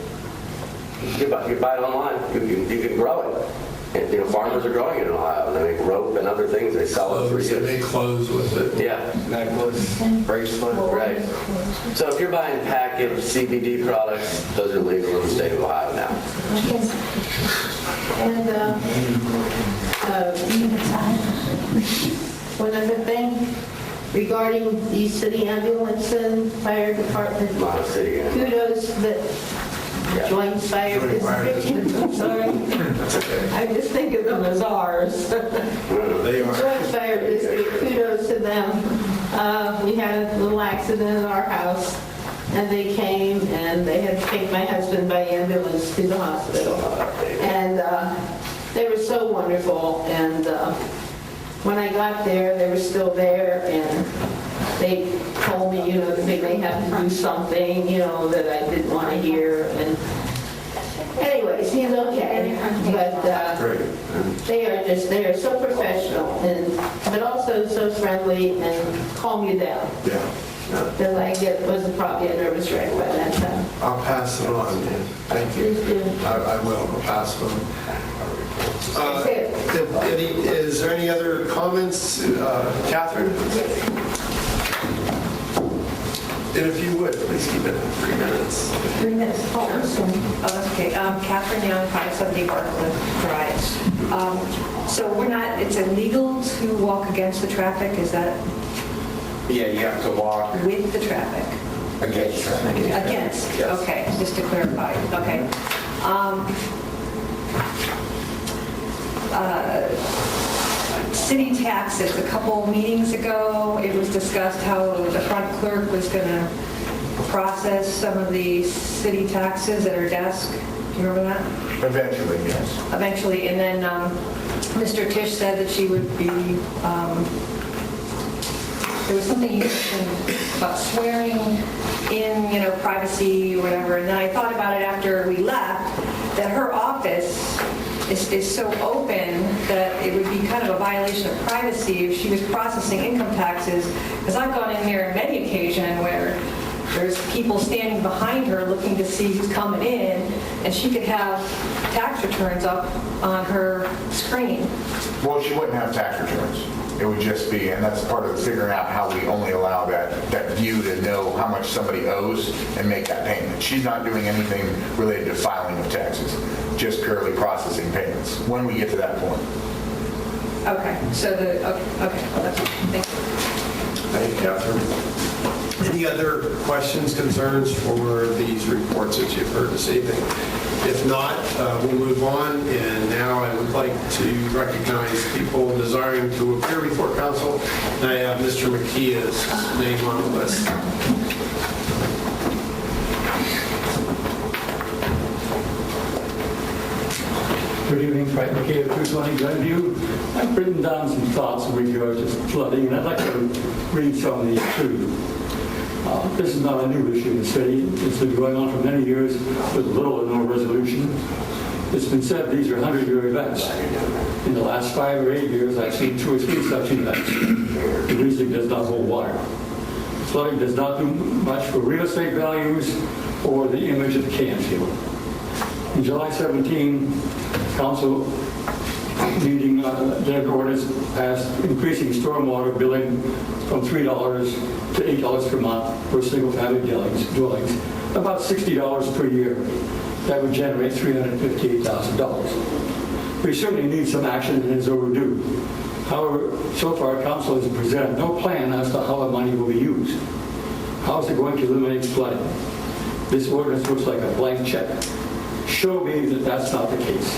You buy it online. You can grow it. And, farmers are growing it in Ohio. And they make rope and other things. They sell it for Clothes, they you. make clothes with it. Yeah. Necklace, bracelet. Right. So if you're buying packaged CBD products, those are legal in the state of Ohio now. And one other thing, regarding the city ambulance and fire department, Not a city. kudos that Yeah. joint fire district, I'm sorry. I just think of them as ours. They are. Joint fire district, kudos to them. We had a little accident at our house, and they came, and they had to take my husband by ambulance to the hospital. And they were so wonderful, and when I got there, they were still there, and they told me, that they may have to do something, that I didn't want to hear, and anyways, he's okay. But they are so professional, but also so friendly and calm you down. Yeah. Because was probably a nervous wreck by that time. I'll pass it on. Thank you. Please do. I will. I'll pass it on. Is there any other comments? Catherine? And if you would, please keep it 3 minutes. 3 minutes. Oh, I'm sorry. Oh, that's okay. Catherine Young, 570 Bartlett Drive. So it's illegal to walk against the traffic, is that Yeah, you have to walk with the traffic? against traffic. Against, Yes. okay, just to clarify, okay. City taxes, a couple meetings ago, it was discussed how the front clerk was going to process some of the city taxes at her desk. Do you remember that? Eventually, yes. Eventually, and then Mr. Tisch said that she would be, there was something you mentioned about swearing in, privacy or whatever, and then I thought about it after we left, that her office is so open that it would be kind of a violation of privacy if she was processing income taxes, because I've gone in there on many occasions where there's people standing behind her looking to see who's coming in, and she could have tax returns up on her screen. Well, she wouldn't have tax returns. It would just be, and that's part of figuring out how we only allow that view to know how much somebody owes and make that payment. She's not doing anything related to filing of taxes, just purely processing payments, when we get to that point. Okay, so okay, well, that's, thank you. Thank you, Catherine. Any other questions, concerns for these reports that you've heard this evening? If not, we'll move on, and now I would like to recognize people desiring to appear before council. And I have Mr. McKee's name on the list. Good evening, Frank McKay of 220 Glenview. I've written down some thoughts in regards to flooding, and I'd like to read some of these to you. This is not a new issue in the city. It's been going on for many years with little or no resolution. It's been said these are 100-year events. In the last 5 or 8 years, I've seen 2 or 3 such events. The reason does not hold water. Flooding does not do much for real estate values or the image of Canfield. In July 17, council meeting, their ordinance passed increasing stormwater billing from $3 to $8 per month for single-family dwellings, about $60 per year. That would generate $358,000. We certainly need some action, and it's overdue. However, so far, council has presented no plan as to how the money will be used. How is it going to eliminate flooding? This ordinance looks like a blank check. Show me that that's not the case.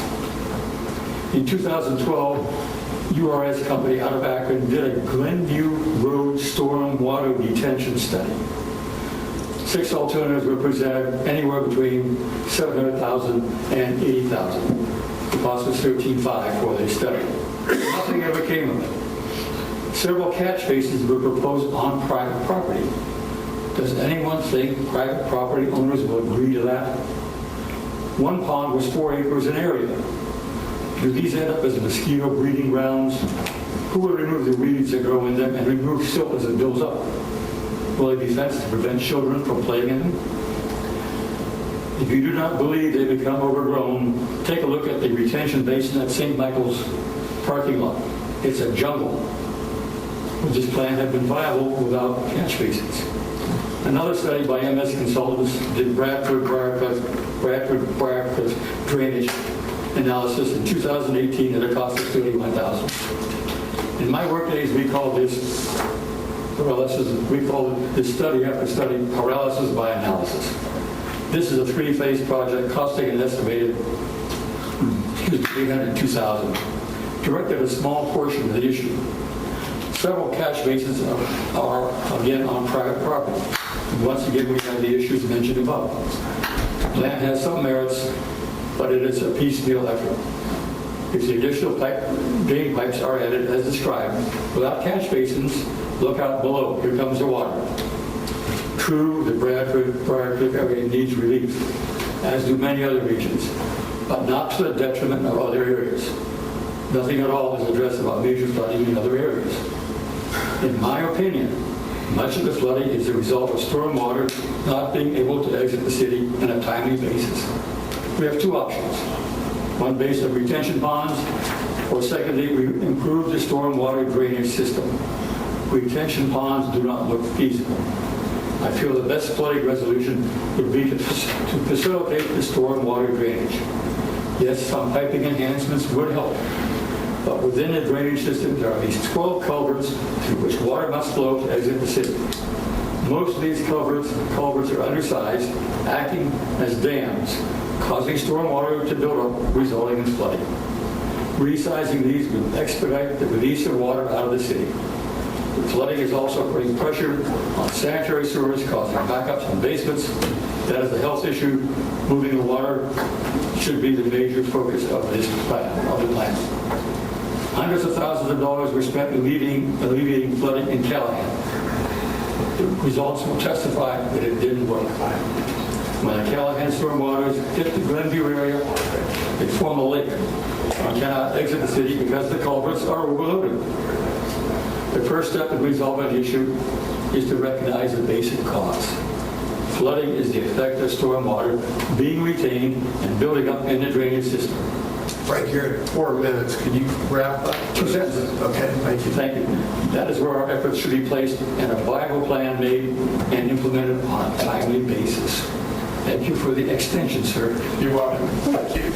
In 2012, URS company out of Akron did a Glenview Road storm water detention study. 6 alternatives were presented, anywhere between $700,000 and $80,000. The cost was $13,500 for the study. Nothing ever came of it. Several catch basins were proposed on private property. Does anyone think private property owners will agree to that? One pond was 4 acres in area. Do these end up as mosquito breeding grounds? Who will remove the weeds that grow in them and remove silt as it builds up? Will they be fenced to prevent children from playing in them? If you do not believe they become overgrown, take a look at the retention basin at St. Michael's parking lot. It's a jungle. Would this plan have been viable without catch basins? Another study by MS Consultants did Bradford drainage analysis in 2018 at a cost of $31,000. In my work days, we call this paralysis. We call this study after study paralysis by analysis. This is a 3-phase project costing an estimated $302,000. Directed a small portion of the issue. Several catch basins are again on private property. Once again, we have the issues mentioned above. The plan has some merits, but it is a piecemeal effort. If the additional drain pipes are added as described, without catch basins, look out below. Here comes the water. True, the Bradford area needs relief, as do many other regions, but not to the detriment of other areas. Nothing at all is addressed about major flooding in other areas. In my opinion, much of the flooding is the result of storm water not being able to exit the city on a timely basis. We have 2 options. One based on retention ponds, or secondly, we improve the storm water drainage system. Retention ponds do not look feasible. I feel the best flooding resolution would be to facilitate the storm water drainage. Yes, some piping enhancements would help, but within the drainage system, there are at least 12 culverts through which water must flow to exit the city. Most of these culverts are undersized, acting as dams, causing storm water to build up, resulting in flooding. Resizing these would expedite the release of water out of the city. The flooding is also putting pressure on sanitary sewers, causing backups in basements. That is a health issue. Moving the water should be the major focus of this plan, of the plan. Hundreds of thousands of dollars were spent alleviating flooding in Callahan. The results will testify that it didn't work. When the Callahan storm waters hit the Glenview area, they form a lake. You cannot exit the city because the culverts are overloaded. The first step in resolving the issue is to recognize the basic cause. Flooding is the effect of storm water being retained and building up in the drainage system. Frank, you're at 4 minutes. Could you wrap up? 2 sentences. Okay, thank you. Thank you. That is where our efforts should be placed and a viable plan made and implemented on a timely basis. Thank you for the extension, sir. You're welcome. Thank you.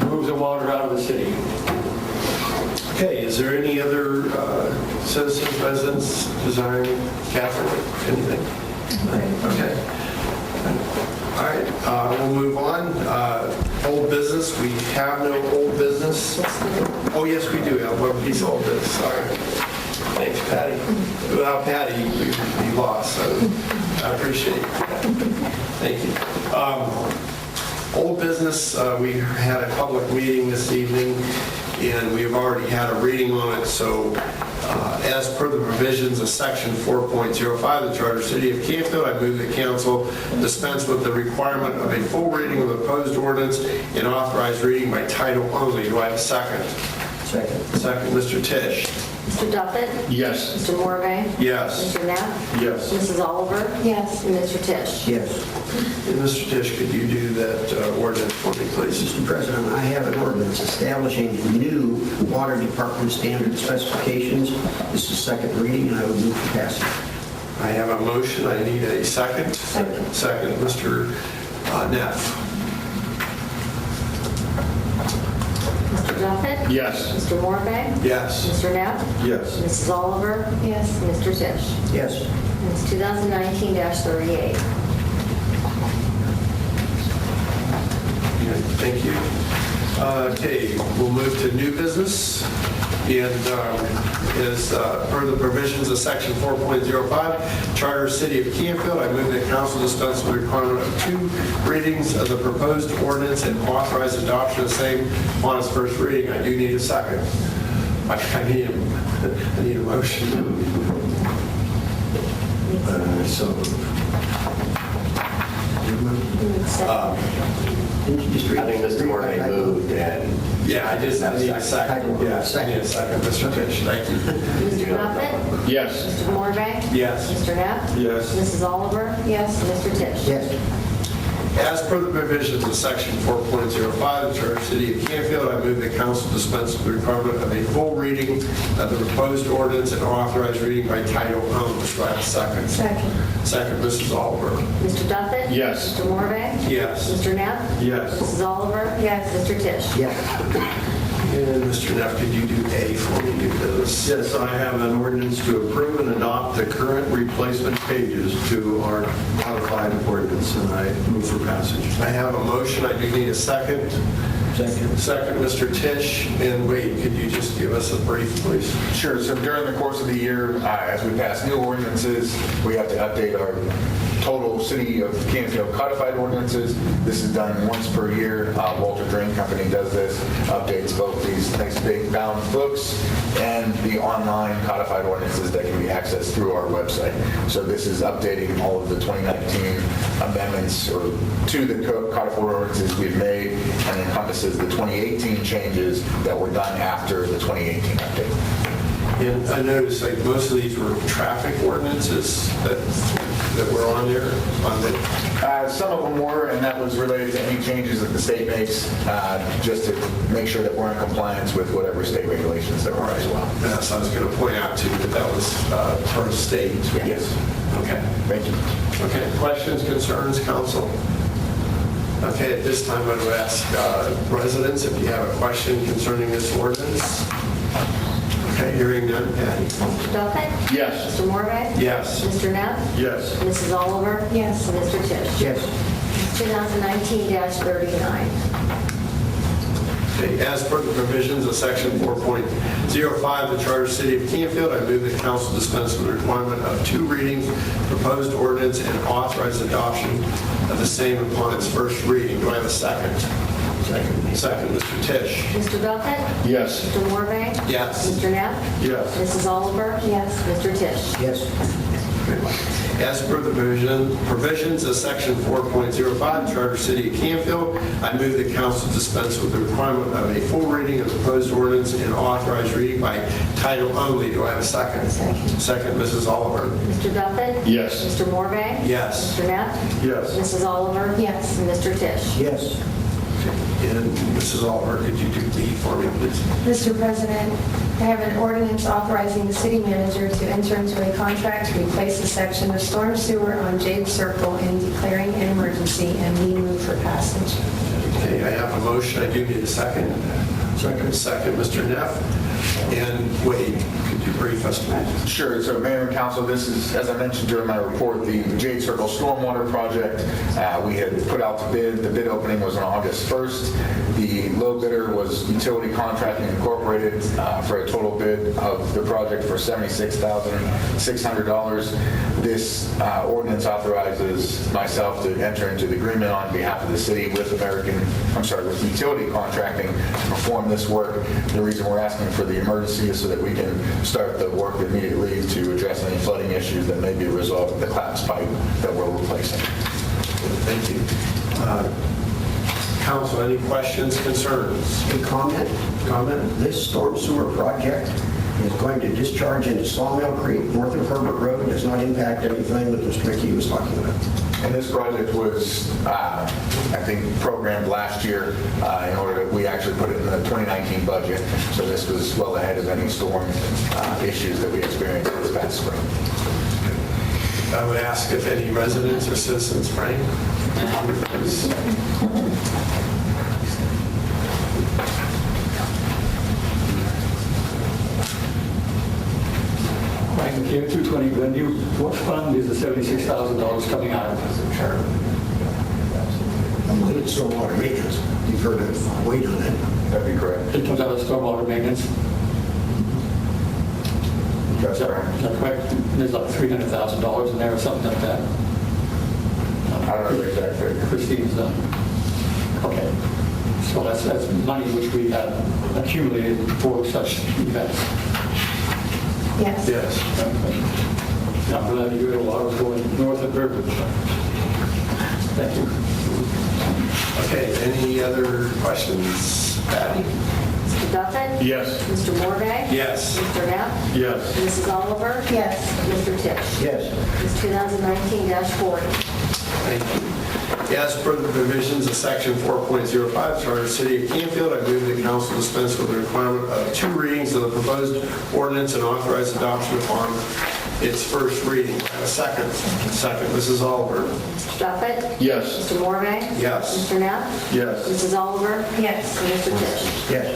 Move the water out of the city. Okay, is there any other citizens, residents desiring, Catherine, anything? Okay. All right, we'll move on. Old business, we have no old business. Oh, yes, we do have one piece of old business, sorry. Thanks, Patty. Without Patty, we'd be lost, so I appreciate it. Thank you. Old business, we had a public meeting this evening, and we have already had a reading on it, so as per the provisions of section 4.05 of the Charter City of Canfield, I move that council dispense with the requirement of a full reading of the proposed ordinance and authorize reading by title only. Do I have a second? Second. Second, Mr. Tisch. Mr. Duffett? Yes. Mr. Morvay? Yes. Mr. Knapp? Yes. Mrs. Oliver? Yes. And Mr. Tisch? Yes. And Mr. Tisch, could you do that ordinance for me, please? Mr. President, I have an ordinance establishing new water department standard specifications. This is second reading, and I would move for passage. I have a motion. I need a second. Second. Second, Mr. Neff. Mr. Duffett? Yes. Mr. Morvay? Yes. Mr. Knapp? Yes. Mrs. Oliver? Yes. And Mr. Tisch? Yes. And it's 2019-38. Thank you. Okay, we'll move to new business. And as per the provisions of section 4.05, Charter City of Canfield, I move that council dispense with the requirement of 2 readings of the proposed ordinance and authorize adoption of the same on its first reading. I do need a second. I need a motion. So. Didn't you just read? I think Mr. Morgan moved and Yeah, I need a second. Yeah, I need a second, Mr. Tisch. Thank you. Mr. Duffett? Yes. Mr. Morvay? Yes. Mr. Knapp? Yes. Mrs. Oliver? Yes. And Mr. Tisch? Yes. As per the provisions of section 4.05 of the Charter City of Canfield, I move that council dispense with the requirement of a full reading of the proposed ordinance and authorize reading by title only. Do I have a second? Second. Second, Mrs. Oliver. Mr. Duffett? Yes. Mr. Morvay? Yes. Mr. Knapp? Yes. Mrs. Oliver? Yes. Mr. Tisch? Yes. And Mr. Neff, could you do A for me, new business? Yes, I have an ordinance to approve and adopt the current replacement pages to our codified ordinance, and I move for passage. I have a motion. I do need a second. Second. Second, Mr. Tisch. And Wade, could you just give us a brief, please? Sure. So during the course of the year, as we pass new ordinances, we have to update our total City of Canfield codified ordinances. This is done once per year. Walter Drain Company does this, updates both these nice big bound books and the online codified ordinances that can be accessed through our website. So this is updating all of the 2019 amendments or to the codified ordinances we've made and encompasses the 2018 changes that were done after the 2018 update. And I noticed like most of these were traffic ordinances that were on there. Some of them were, and that was related to any changes that the state makes, just to make sure that we're in compliance with whatever state regulations there are as well. Yes, I was going to point out too that was per state. Yes. Okay. Thank you. Okay. Questions, concerns, council? Okay, at this time I would ask residents if you have a question concerning this ordinance. Okay, hearing none. Patty? Mr. Duffett? Yes. Mr. Morvay? Yes. Mr. Knapp? Yes. Mrs. Oliver? Yes. And Mr. Tisch? Yes. 2019-39. Okay, as per the provisions of section 4.05 of the Charter City of Canfield, I move that council dispense with the requirement of 2 readings, proposed ordinance, and authorize adoption of the same upon its first reading. Do I have a second? Second. Second, Mr. Tisch. Mr. Duffett? Yes. Mr. Morvay? Yes. Mr. Knapp? Yes. Mrs. Oliver? Yes. Mr. Tisch? Yes. As per the provisions of section 4.05 Charter City of Canfield, I move that council dispense with the requirement of a full reading of the proposed ordinance and authorize reading by title only. Do I have a second? Second. Second, Mrs. Oliver. Mr. Duffett? Yes. Mr. Morvay? Yes. Mr. Knapp? Yes. Mrs. Oliver? Yes. And Mr. Tisch? Yes. And Mrs. Oliver, could you do B for me, please? Mr. President, I have an ordinance authorizing the city manager to enter into a contract to replace a section of storm sewer on Jade Circle and declaring an emergency, and we move for passage. Okay, I have a motion. I do need a second. Second. Second, Mr. Neff. And Wade, could you brief us, please? Sure. So Mayor and Council, this is, as I mentioned during my report, the Jade Circle Stormwater Project. We had put out the bid. The bid opening was on August 1st. The low bidder was Utility Contracting Incorporated for a total bid of the project for $76,600. This ordinance authorizes myself to enter into the agreement on behalf of the city with with Utility Contracting to perform this work. The reason we're asking for the emergency is so that we can start the work immediately to address any flooding issues that may be a result of the collapsed pipe that we're replacing. Thank you. Council, any questions, concerns? A comment? This storm sewer project is going to discharge into Sawmill Creek, north of Herbert Road, does not impact anything that Mr. McKee was talking about. And this project was, I think, programmed last year in order to, we actually put it in the 2019 budget. So this was well ahead of any storm issues that we experienced this past spring. I would ask if any residents or citizens, Frank? Frank McKee, 220 Glenview. What fund is the $76,000 coming out of? I believe it's stormwater maintenance. You've heard of Wade on that. That'd be correct. It comes out of stormwater maintenance. That's Is correct. that correct? There's like $300,000 in there or something like that. I don't know the exact figure. Christine's done. Okay. So that's money which we have accumulated for such events. Yes. Yes. I'm glad you heard a lot was going north of Burbridge. Thank you. Okay, any other questions? Patty? Mr. Duffett? Yes. Mr. Morvay? Yes. Mr. Neff? Yes. Mrs. Oliver? Yes. Mr. Tisch? Yes. It's 2019-40. Thank you. As per the provisions of Section 4.05 Charter of the City of Canfield, I move the council dispense with the requirement of 2 readings of the proposed ordinance and authorize adoption upon its first reading. I have a second. Second, Mrs. Oliver. Mr. Duffett? Yes. Mr. Morvay? Yes. Mr. Neff? Yes. Mrs. Oliver? Yes. And Mr. Tisch? Yes.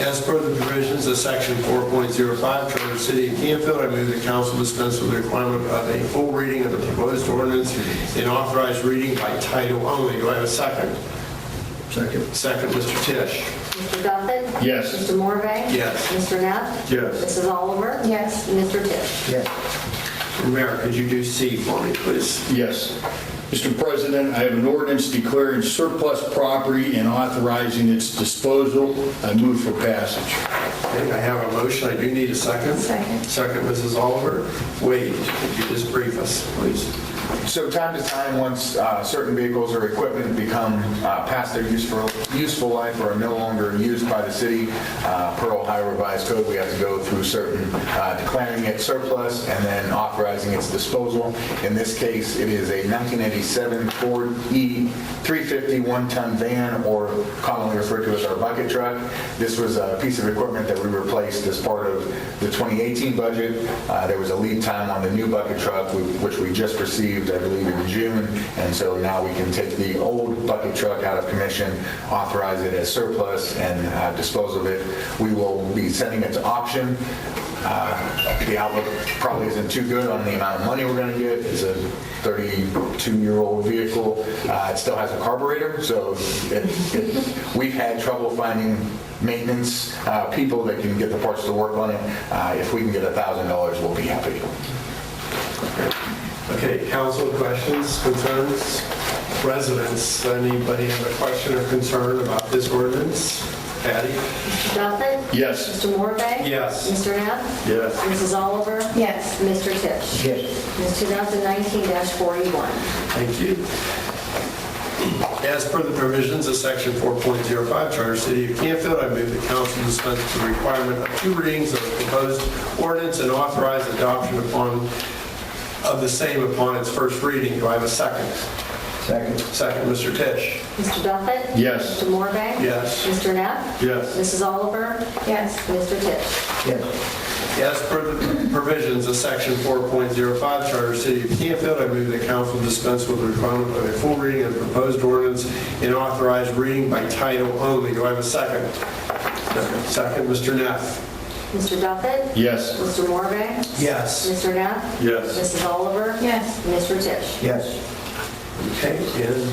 As per the provisions of Section 4.05 Charter of the City of Canfield, I move the council dispense with the requirement of a full reading of the proposed ordinance and authorized reading by title only. Do I have a second? Second. Second, Mr. Tisch. Mr. Duffett? Yes. Mr. Morvay? Yes. Mr. Neff? Yes. Mrs. Oliver? Yes. And Mr. Tisch? Yes. Mayor, could you do C for me, please? Yes. Mr. President, I have an ordinance declaring surplus property and authorizing its disposal. I move for passage. Okay, I have a motion. I do need a second. Second. Second, Mrs. Oliver. Wade, could you just brief us, please? So time to time, once certain vehicles or equipment become past their useful life or are no longer used by the city, per Ohio Revised Code, we have to go through certain declaring it surplus and then authorizing its disposal. In this case, it is a 1987 Ford E350 one-ton van, or commonly referred to as our bucket truck. This was a piece of equipment that we replaced as part of the 2018 budget. There was a lead time on the new bucket truck, which we just received, I believe, in June, and so now we can take the old bucket truck out of commission, authorize it as surplus, and dispose of it. We will be sending it to auction. The outlook probably isn't too good on the amount of money we're going to get. It's a 32-year-old vehicle. It still has a carburetor, so we've had trouble finding maintenance people that can get the parts to work on it. If we can get $1,000, we'll be happy. Okay, council, questions, concerns? Residents, anybody have a question or concern about this ordinance? Patty? Mr. Duffett? Yes. Mr. Morvay? Yes. Mr. Neff? Yes. Mrs. Oliver? Yes. And Mr. Tisch? Yes. It's 2019-41. Thank you. As per the provisions of Section 4.05 Charter City of Canfield, I move the council dispense with the requirement of 2 readings of the proposed ordinance and authorize adoption of the same upon its first reading. Do I have a second? Second. Second, Mr. Tisch. Mr. Duffett? Yes. Mr. Morvay? Yes. Mr. Neff? Yes. Mrs. Oliver? Yes. And Mr. Tisch? Yes. As per the provisions of Section 4.05 Charter City of Canfield, I move the council dispense with the requirement of a full reading of the proposed ordinance and authorize reading by title only. Do I have a second? Second, Mr. Neff. Mr. Duffett? Yes. Mr. Morvay? Yes. Mr. Neff? Yes. Mrs. Oliver? Yes. Mr. Tisch? Yes. Okay, and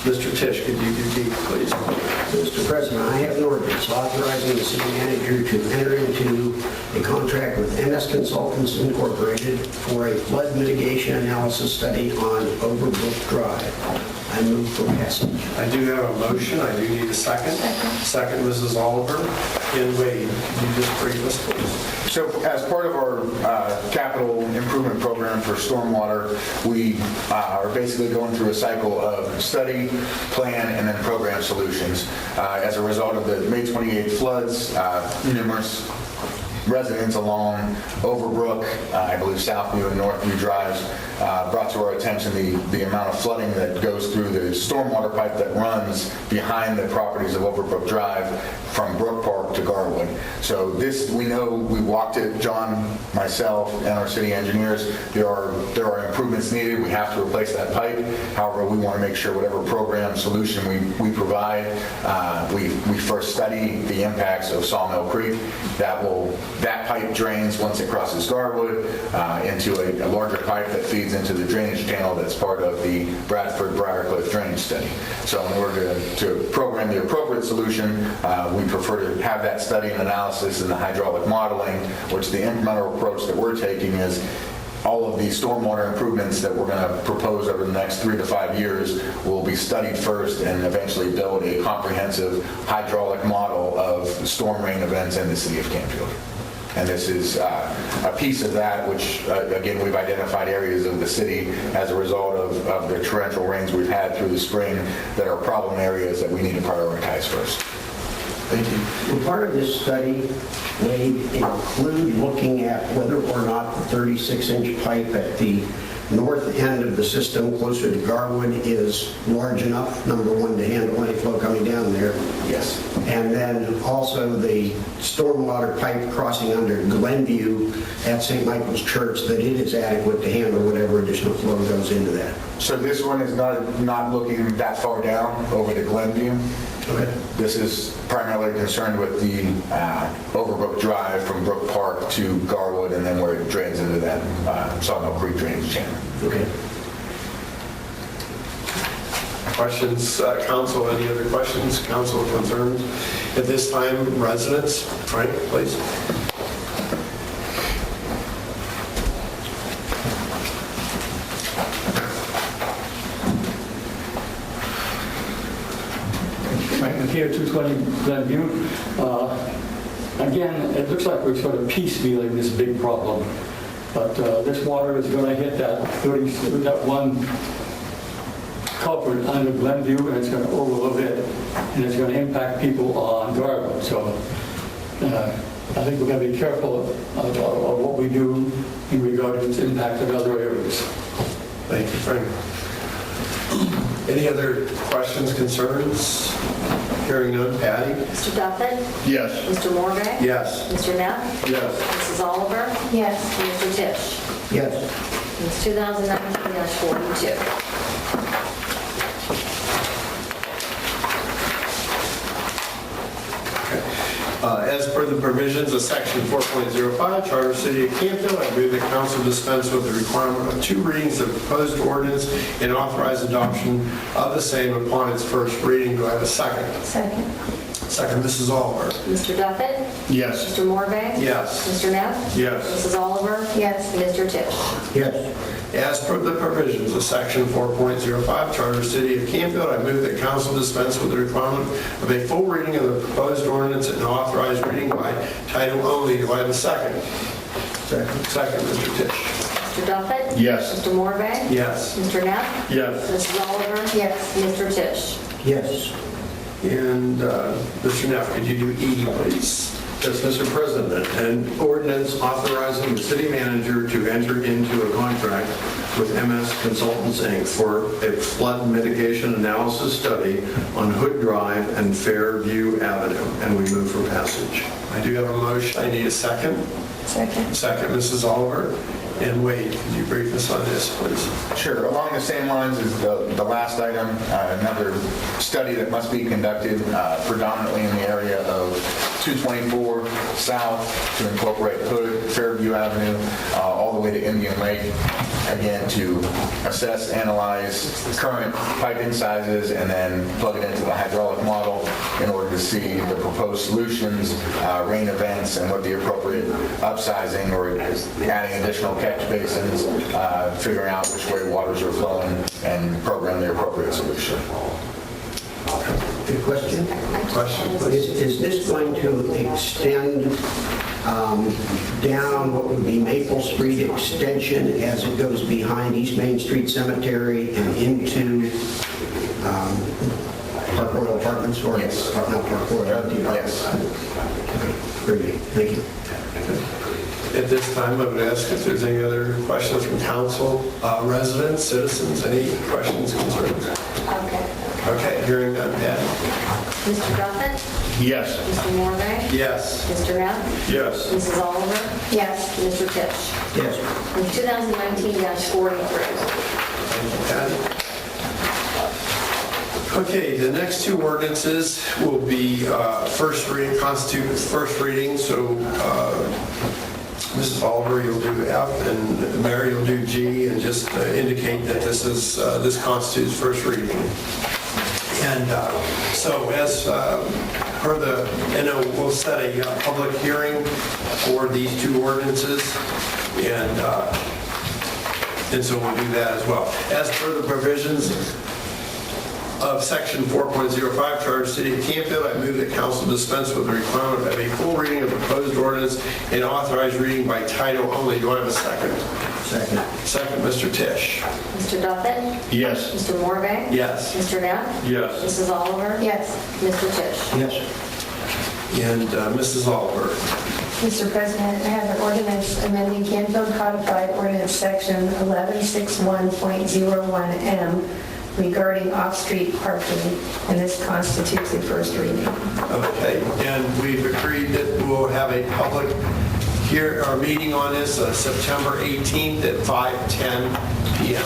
Mr. Tisch, could you do D, please? Mr. President, I have an ordinance authorizing the city manager to enter into a contract with MS Consultants Incorporated for a flood mitigation analysis study on Overbrook Drive. I move for passage. I do have a motion, I do need a second. Second, Mrs. Oliver. And Wade, could you just brief us, please? So as part of our capital improvement program for stormwater, we are basically going through a cycle of study, plan, and then program solutions. As a result of the May 28th floods, numerous residents along Overbrook, I believe Southview and Northview Drives, brought to our attention the amount of flooding that goes through the stormwater pipe that runs behind the properties of Overbrook Drive from Brook Park to Garwood. So this, we know, we walked it, John, myself, and our city engineers, there are improvements needed. We have to replace that pipe. However, we want to make sure whatever program solution we provide, we first study the impacts of Sawmill Creek. That pipe drains once it crosses Garwood into a larger pipe that feeds into the drainage channel that's part of the Bradford Briarcliff drainage study. So in order to program the appropriate solution, we prefer to have that study and analysis and the hydraulic modeling, which the incremental approach that we're taking is all of the stormwater improvements that we're going to propose over the next 3 to 5 years will be studied first and eventually build a comprehensive hydraulic model of storm rain events in the city of Canfield. And this is a piece of that, which, again, we've identified areas of the city as a result of the torrential rains we've had through the spring that are problem areas that we need to prioritize first. Thank you. Will part of this study may include looking at whether or not the 36-inch pipe at the north end of the system closer to Garwood is large enough, number one, to handle any flow coming down there? Yes. And then also the stormwater pipe crossing under Glenview at St. Michael's Church, that it is adequate to handle whatever additional flow goes into that. So this one is not looking that far down over to Glenview. Okay. This is primarily concerned with the Overbrook Drive from Brook Park to Garwood and then where it drains into that Sawmill Creek drainage channel. Okay. Questions, council, any other questions, council concerns? At this time, residents, Frank, please. Here, 220 Glenview. Again, it looks like we're sort of piecemealing this big problem, but this water is going to hit that one culvert under Glenview, and it's going to overload it, and it's going to impact people on Garwood. So I think we're going to be careful of what we do in regard to its impact in other areas. Thank you, Frank. Any other questions, concerns? Hearing none. Patty? Mr. Duffett? Yes. Mr. Morvay? Yes. Mr. Neff? Yes. Mrs. Oliver? Yes. Mr. Tisch? Yes. It's 2019-42. As per the provisions of Section 4.05 Charter City of Canfield, I move that council dispense with the requirement of 2 readings of proposed ordinance and authorize adoption of the same upon its first reading. Do I have a second? Second. Second, Mrs. Oliver. Mr. Duffett? Yes. Mr. Morvay? Yes. Mr. Neff? Yes. Mrs. Oliver? Yes. Mr. Tisch? Yes. As per the provisions of Section 4.05 Charter City of Canfield, I move that council dispense with the requirement of a full reading of the proposed ordinance and authorized reading by title only. Do I have a second? Second. Second, Mr. Tisch. Mr. Duffett? Yes. Mr. Morvay? Yes. Mr. Neff? Yes. Mrs. Oliver? Yes. Mr. Tisch? Yes. And Mr. Neff, could you do E, please? Yes, Mr. President, an ordinance authorizing the city manager to enter into a contract with MS Consultants, Inc. for a flood mitigation analysis study on Hood Drive and Fairview Avenue, and we move for passage. I do have a motion. I need a second. Second. Second, Mrs. Oliver. And Wade, could you brief us on this, please? Sure. Along the same lines as the last item, another study that must be conducted predominantly in the area of 224 south to incorporate Hood, Fairview Avenue, all the way to Indian Lake. Again, to assess, analyze current piping sizes, and then plug it into the hydraulic model in order to see the proposed solutions, rain events, and what the appropriate upsizing or adding additional catch basins, figuring out which way waters are flowing, and program the appropriate solution. Good question. Is this going to extend down what would be Maple Street Extension as it goes behind East Main Street Cemetery and into Park Royal Apartments? Or Yes. Not Park Royal. Yes. Very good. Thank you. At this time, I would ask if there's any other questions from council, residents, citizens, any questions, concerns? Okay. Okay, hearing none, Pat? Mr. Duffett? Yes. Mr. Morvay? Yes. Mr. Neff? Yes. Mrs. Oliver? Yes. Mr. Tisch? Yes. 2019-43. Okay, the next two ordinances will be first reading, constitute first reading, so Mrs. Oliver, you'll do F, and Mary, you'll do G, and just indicate that this constitutes first reading. And so as per the, and we'll set a public hearing for these two ordinances, and so we'll do that as well. As per the provisions of Section 4.05 Charter of the City of Canfield, I move that council dispense with the requirement of a full reading of the proposed ordinance and authorized reading by title only. Do I have a second? Second. Second, Mr. Tisch. Mr. Duffett? Yes. Mr. Morvay? Yes. Mr. Neff? Yes. Mrs. Oliver? Yes. Mr. Tisch? Yes. And Mrs. Oliver. Mr. President, I have an ordinance amending Canfield Codified Ordinance Section 1161.01M regarding off-street parking, and this constitutes a first reading. Okay, and we've agreed that we'll have a public our meeting on this September 18th at 5:10 p.m.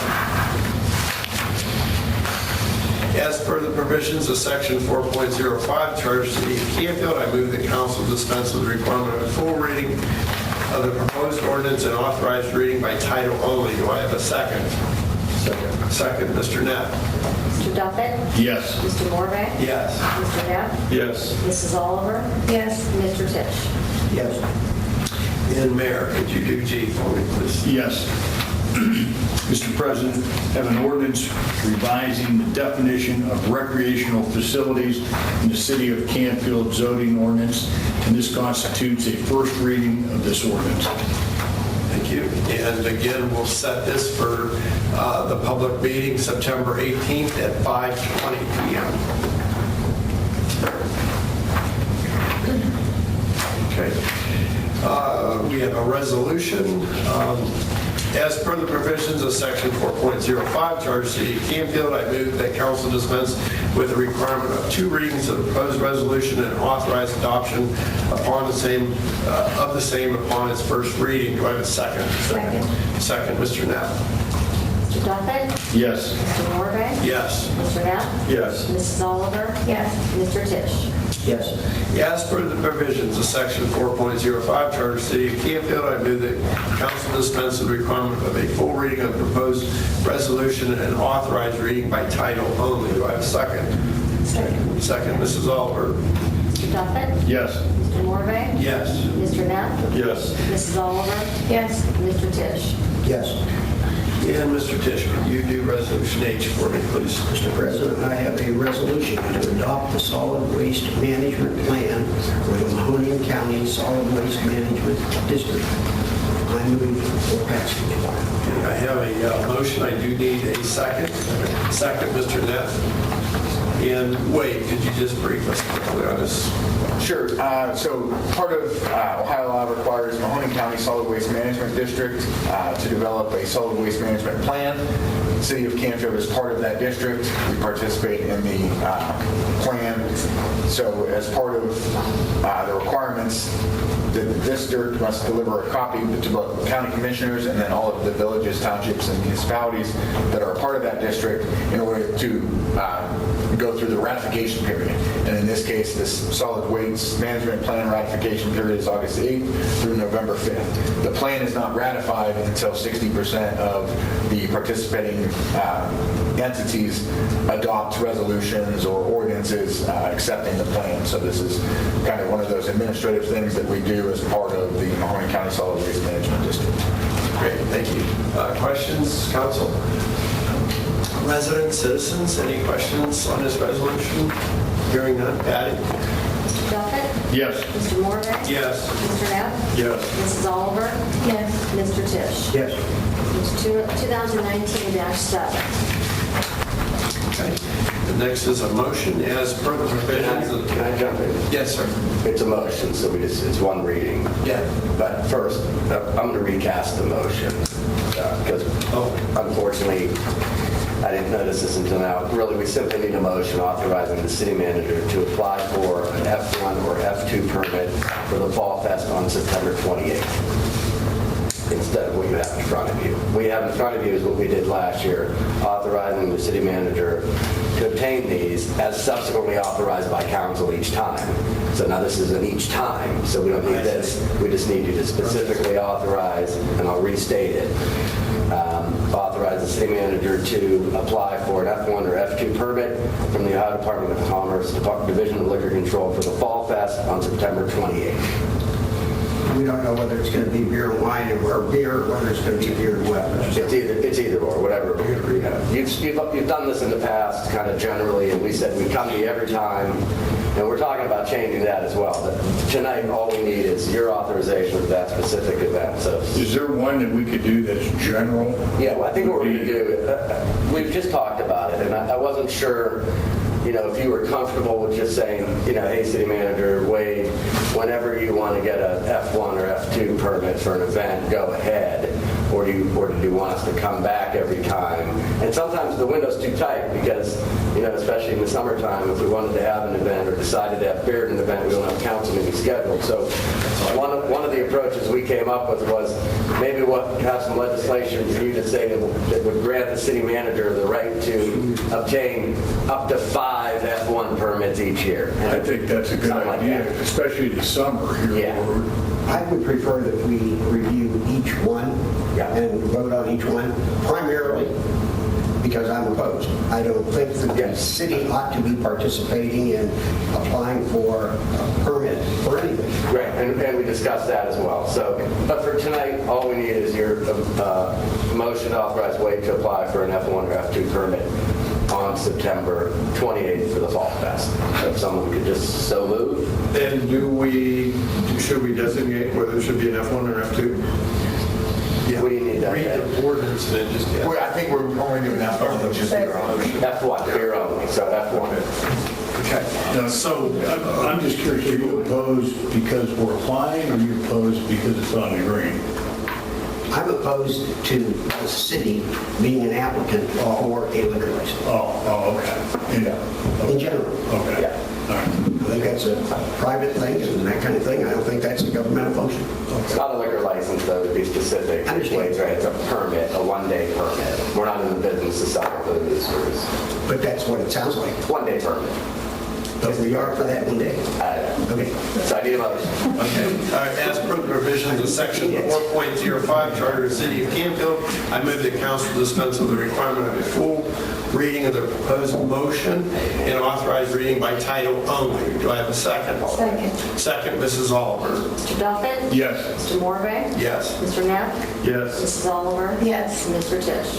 As per the provisions of Section 4.05 Charter of the City of Canfield, I move that council dispense with the requirement of a full reading of the proposed ordinance and authorized reading by title only. Do I have a second? Second, Mr. Neff. Mr. Duffett? Yes. Mr. Morvay? Yes. Mr. Neff? Yes. Mrs. Oliver? Yes. Mr. Tisch? Yes. And Mayor, could you do G for me, please? Yes. Mr. President, I have an ordinance revising the definition of recreational facilities in the City of Canfield zoning ordinance, and this constitutes a first reading of this ordinance. Thank you. And again, we'll set this for the public meeting September 18th at 5:20 p.m. Okay. We have a resolution. As per the provisions of Section 4.05 Charter of the City of Canfield, I move that council dispense with the requirement of two readings of the proposed resolution and authorize adoption upon the same upon its first reading. Do I have a second? Second. Second, Mr. Neff. Mr. Duffett? Yes. Mr. Morvay? Yes. Mr. Neff? Yes. Mrs. Oliver? Yes. Mr. Tisch? Yes. As per the provisions of Section 4.05 Charter of the City of Canfield, I move that council dispense with the requirement of a full reading of the proposed resolution and authorized reading by title only. Do I have a second? Second. Second, Mrs. Oliver. Mr. Duffett? Yes. Mr. Morvay? Yes. Mr. Neff? Yes. Mrs. Oliver? Yes. Mr. Tisch? Yes. And Mr. Tisch, could you do Resolution H for me, please? Mr. President, I have a resolution to adopt the solid waste management plan for the Mahoning County Solid Waste Management District. I move for passage. I have a motion. I do need a second. Second, Mr. Neff. And Wade, could you just brief us quickly on this? Sure. So part of Ohio law requires Mahoning County Solid Waste Management District to develop a solid waste management plan. The City of Canfield is part of that district. We participate in the plan. So as part of the requirements, the district must deliver a copy to both county commissioners and then all of the villages, townships, and municipalities that are a part of that district in order to go through the ratification period. And in this case, this solid waste management plan ratification period is August 8th through November 5th. The plan is not ratified until 60% of the participating entities adopt resolutions or ordinances accepting the plan. So this is kind of one of those administrative things that we do as part of the Mahoney County Solid Waste Management District. Great, thank you. Questions, council? Residents, citizens, any questions on this resolution? Hearing none. Patty? Mr. Duffett? Yes. Mr. Morve? Yes. Mr. Neff? Yes. Mrs. Oliver? Yes. Mr. Tisch? Yes. It's 2019-7. Okay. The next is a motion as per the provisions of... Can I jump in? Yes, sir. It's a motion, so it's one reading. Yeah. But first, I'm going to recast the motion, because unfortunately, I didn't notice this until now. Really, we simply need a motion authorizing the city manager to apply for an F1 or F2 permit for the Fall Fest on September 28th. Instead of what you have in front of you. What you have in front of you is what we did last year, authorizing the city manager to obtain these as subsequently authorized by council each time. So now this is an each time, so we don't need this. We just need you to specifically authorize, and I'll restate it, authorize the city manager to apply for an F1 or F2 permit from the Ohio Department of Commerce, Division of Liquor Control for the Fall Fest on September 28th. We don't know whether it's going to be beer and wine or beer, or whether it's going to be beer and wet. It's either or, whatever. You've done this in the past, kind of generally, and we said we come to you every time, and we're talking about changing that as well. But tonight, all we need is your authorization of that specific event. So, Is there one that we could do that's general? yeah, well, I think what we're going to do, we've just talked about it, and I wasn't sure, if you were comfortable with just saying, hey, city manager, Wade, whenever you want to get a F1 or F2 permit for an event, go ahead. Or do you want us to come back every time? And sometimes the window's too tight because, especially in the summertime, if we wanted to have an event or decided to have beer at an event, we don't have council meeting scheduled. So one of the approaches we came up with was maybe have some legislation for you to say that would grant the city manager the right to obtain up to 5 F1 permits each year. I think that's a good Something like idea, that. especially the summer here. Yeah. I would prefer that we review each one and vote on each one, primarily because I'm opposed. I don't think that the city ought to be participating in applying for a permit for anything. Right, and we discussed that as well. So, but for tonight, all we need is your motion to authorize Wade to apply for an F1 or F2 permit on September 28th for the Fall Fest. So if someone could just so move. And should we designate whether it should be an F1 or F2? What do you need that? Read the ordinance and then just... I think we're only doing F1, which is beer only. F1, beer only, so F1. Okay. Now, so I'm just curious, are you opposed because we're applying, or are you opposed because it's on the green? I'm opposed to the city being an applicant for a liquor license. Oh, okay. In general. Okay. Yeah. All right. I think that's a private thing and that kind of thing. I don't think that's a governmental function. It's not a liquor license, though, to be specific. I understand. Wade's right, it's a permit, a one-day permit. We're not in the business of selling booze. But that's what it sounds like. One-day permit. But we are for that one day. Okay. So I need a motion. Okay. As per the provisions of section 4.05 Charter of the City of Canfield, I move that council dispense with the requirement of a full reading of the proposed motion and authorize reading by title only. Do I have a second? Second. Second, Mrs. Oliver. Mr. Duffett? Yes. Mr. Morve? Yes. Mr. Neff? Yes. Mrs. Oliver? Yes. And Mr. Tisch?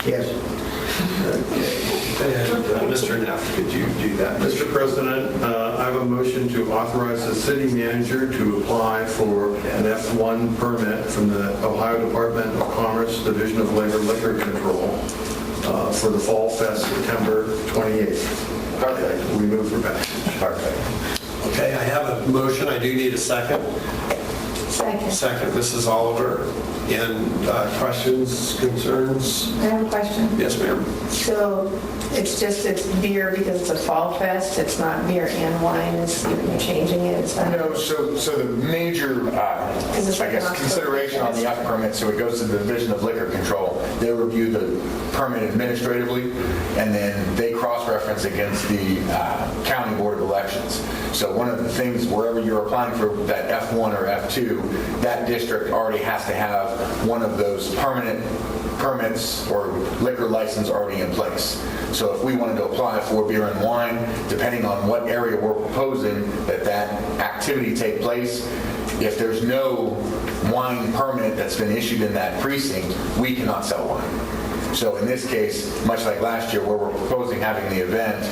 Yes. And Mr. Neff, could you do that? Mr. President, I have a motion to authorize the city manager to apply for an F1 permit from the Ohio Department of Commerce, Division of Labor Liquor Control for the Fall Fest, September 28th. Perfect. We move for passage. Perfect. Okay, I have a motion. I do need a second. Second. Second, Mrs. Oliver. And questions, concerns? I have a question. Yes, ma'am. So it's beer because it's a fall fest, it's not beer and wine, you're changing it, it's not... No, so the major, I guess, consideration on the F permit, so it goes to the Division of Liquor Control. They review the permit administratively, and then they cross-reference against the County Board of Elections. So one of the things, wherever you're applying for that F1 or F2, that district already has to have one of those permanent permits or liquor license already in place. So if we wanted to apply for beer and wine, depending on what area we're proposing that activity take place, if there's no wine permit that's been issued in that precinct, we cannot sell wine. So in this case, much like last year where we're proposing having the event,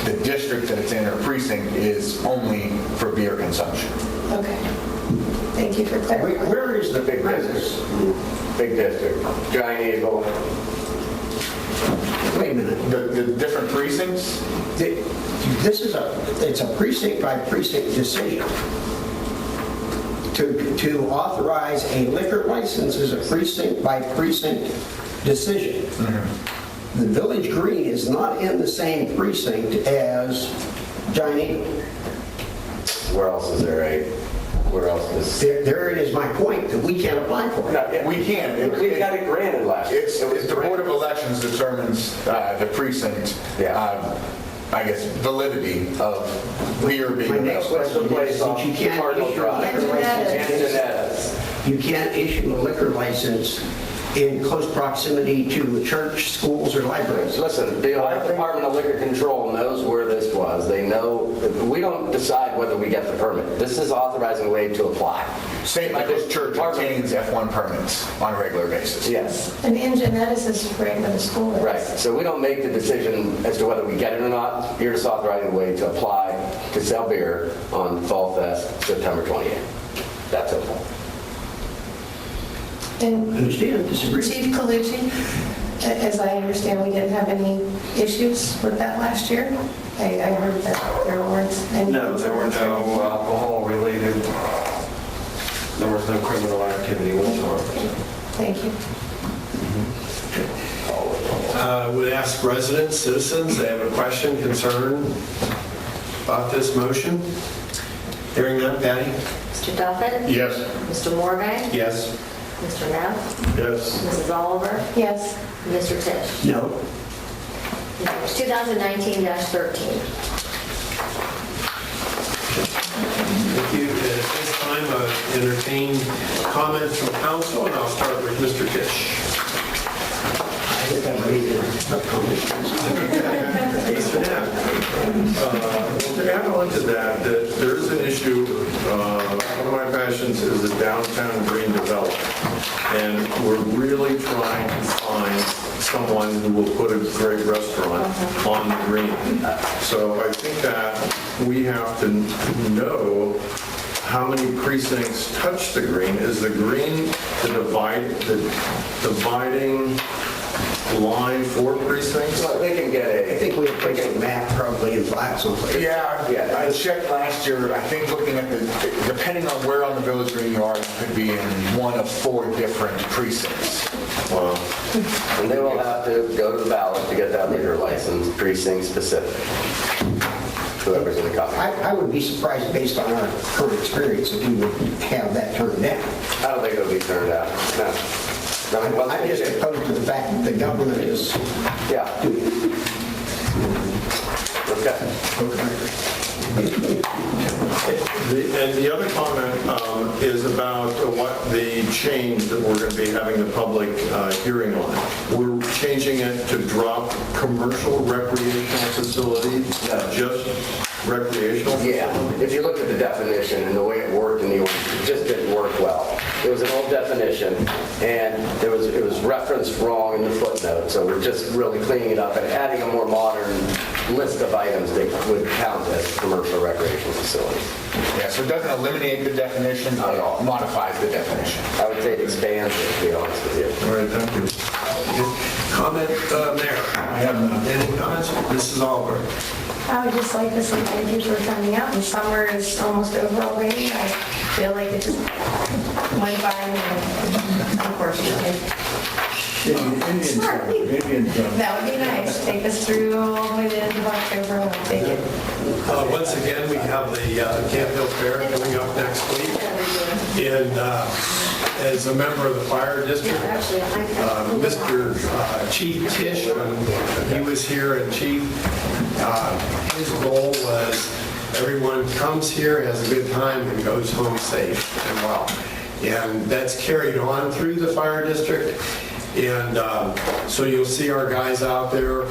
the district that it's in or precinct is only for beer consumption. Okay. Thank you for clarifying. Where is the Big business, big district, Giant Eagle. Wait a minute. The different precincts? This is it's a precinct by precinct decision. To authorize a liquor license is a precinct by precinct decision. Mm-hmm. The Village Green is not in the same precinct as Giant Eagle. Where else is there where else is... There it is my point, that we can't apply for it. We can. We got it granted last year. It's the Board of Elections determines the precinct, I guess, validity of beer being My next available. question is that you can't issue a liquor license. You can't issue a liquor license in close proximity to a church, schools, or libraries. Listen, the Ohio Department of Liquor Control knows where this was. They know, we don't decide whether we get the permit. This is authorizing a way to apply. St. Michael's Church obtains F1 permits on a regular basis. Yes. And the Ingenetis is right where the school is. Right. So we don't make the decision as to whether we get it or not. You're just authorizing a way to apply to sell beer on Fall Fest, September 28th. That's it. And Understand, disagree. Chief Colucci, as I understand, we didn't have any issues with that last year. I heard that there weren't any. No, there were no alcohol related, there was no criminal activity whatsoever. Thank you. Would ask residents, citizens, they have a question, concern about this motion? Hearing none, Patty? Mr. Duffin? Yes. Mr. Morvay? Yes. Mr. Neff? Yes. Mrs. Oliver? Yes. Mr. Tisch? No. 2019-13. Thank you. At this time, entertain comments from council, and I'll start with Mr. Tisch. I think I'm ready to comment. To add on to that, there is an issue, one of my passions is the downtown green development. And we're really trying to find someone who will put a great restaurant on the green. So I think that we have to know how many precincts touch the green. Is the green the dividing line for precincts? So they can get I think we have to take a map probably in flat someplace. Yeah, I checked last year. I think looking at depending on where on the Village Green you are, you could be in one of 4 different precincts. Wow. And they will have to go to the ballot to get that liquor license, precinct specific. Whoever's in the company. I would be surprised based on our current experience if we would have that turned down. I don't think it'll be turned out. No. I mean, I'm just opposed to the fact that the government is Yeah. doing it. And the other comment is about what the change that we're going to be having the public hearing on. We're changing it to drop commercial recreational facility, just recreational. Yeah, if you look at the definition and the way it worked in the ordinance, it just didn't work well. It was an old definition, and it was referenced wrong in the footnote, so we're just really cleaning it up and adding a more modern list of items that would count as commercial recreational facilities. Yeah, so it doesn't eliminate the definition, Not at all. it modifies the definition. I would say it expands it, to be honest with you. All right, thank you. Comment, Mayor? I have none. Any comments? Mrs. Oliver? I would just like to say thank you for coming out. And summer is almost over already. I feel like it just went by and unfortunately. That would be nice. Take us through all the way to the end of October and I'll take it. Once again, we have the Canfield Fair coming up next week. And as a member of the fire district, Mr. Chief Tish, when he was here, and Chief, his goal was everyone comes here, has a good time, and goes home safe and well. And that's carried on through the fire district. And so you'll see our guys out there.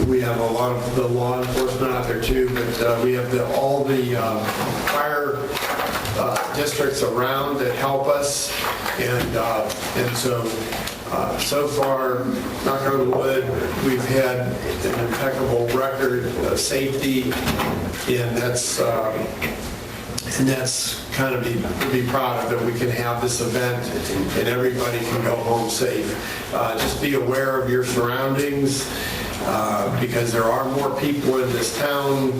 We have a lot of the law enforcement out there too, but we have all the fire districts around that help us. And so far, knock on wood, we've had an impeccable record of safety, and that's kind of be proud of that we can have this event and everybody can go home safe. Just be aware of your surroundings because there are more people in this town.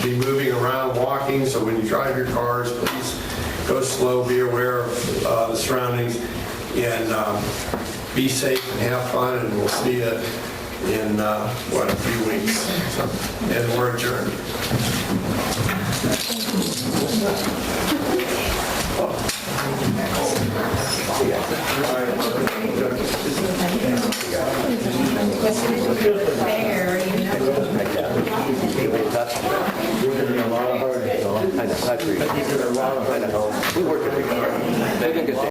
Be moving around, walking, so when you drive your cars, please go slow, be aware of the surroundings, and be safe and have fun, and we'll see you in, a few weeks. So, and we're adjourned. I appreciate it. We work together.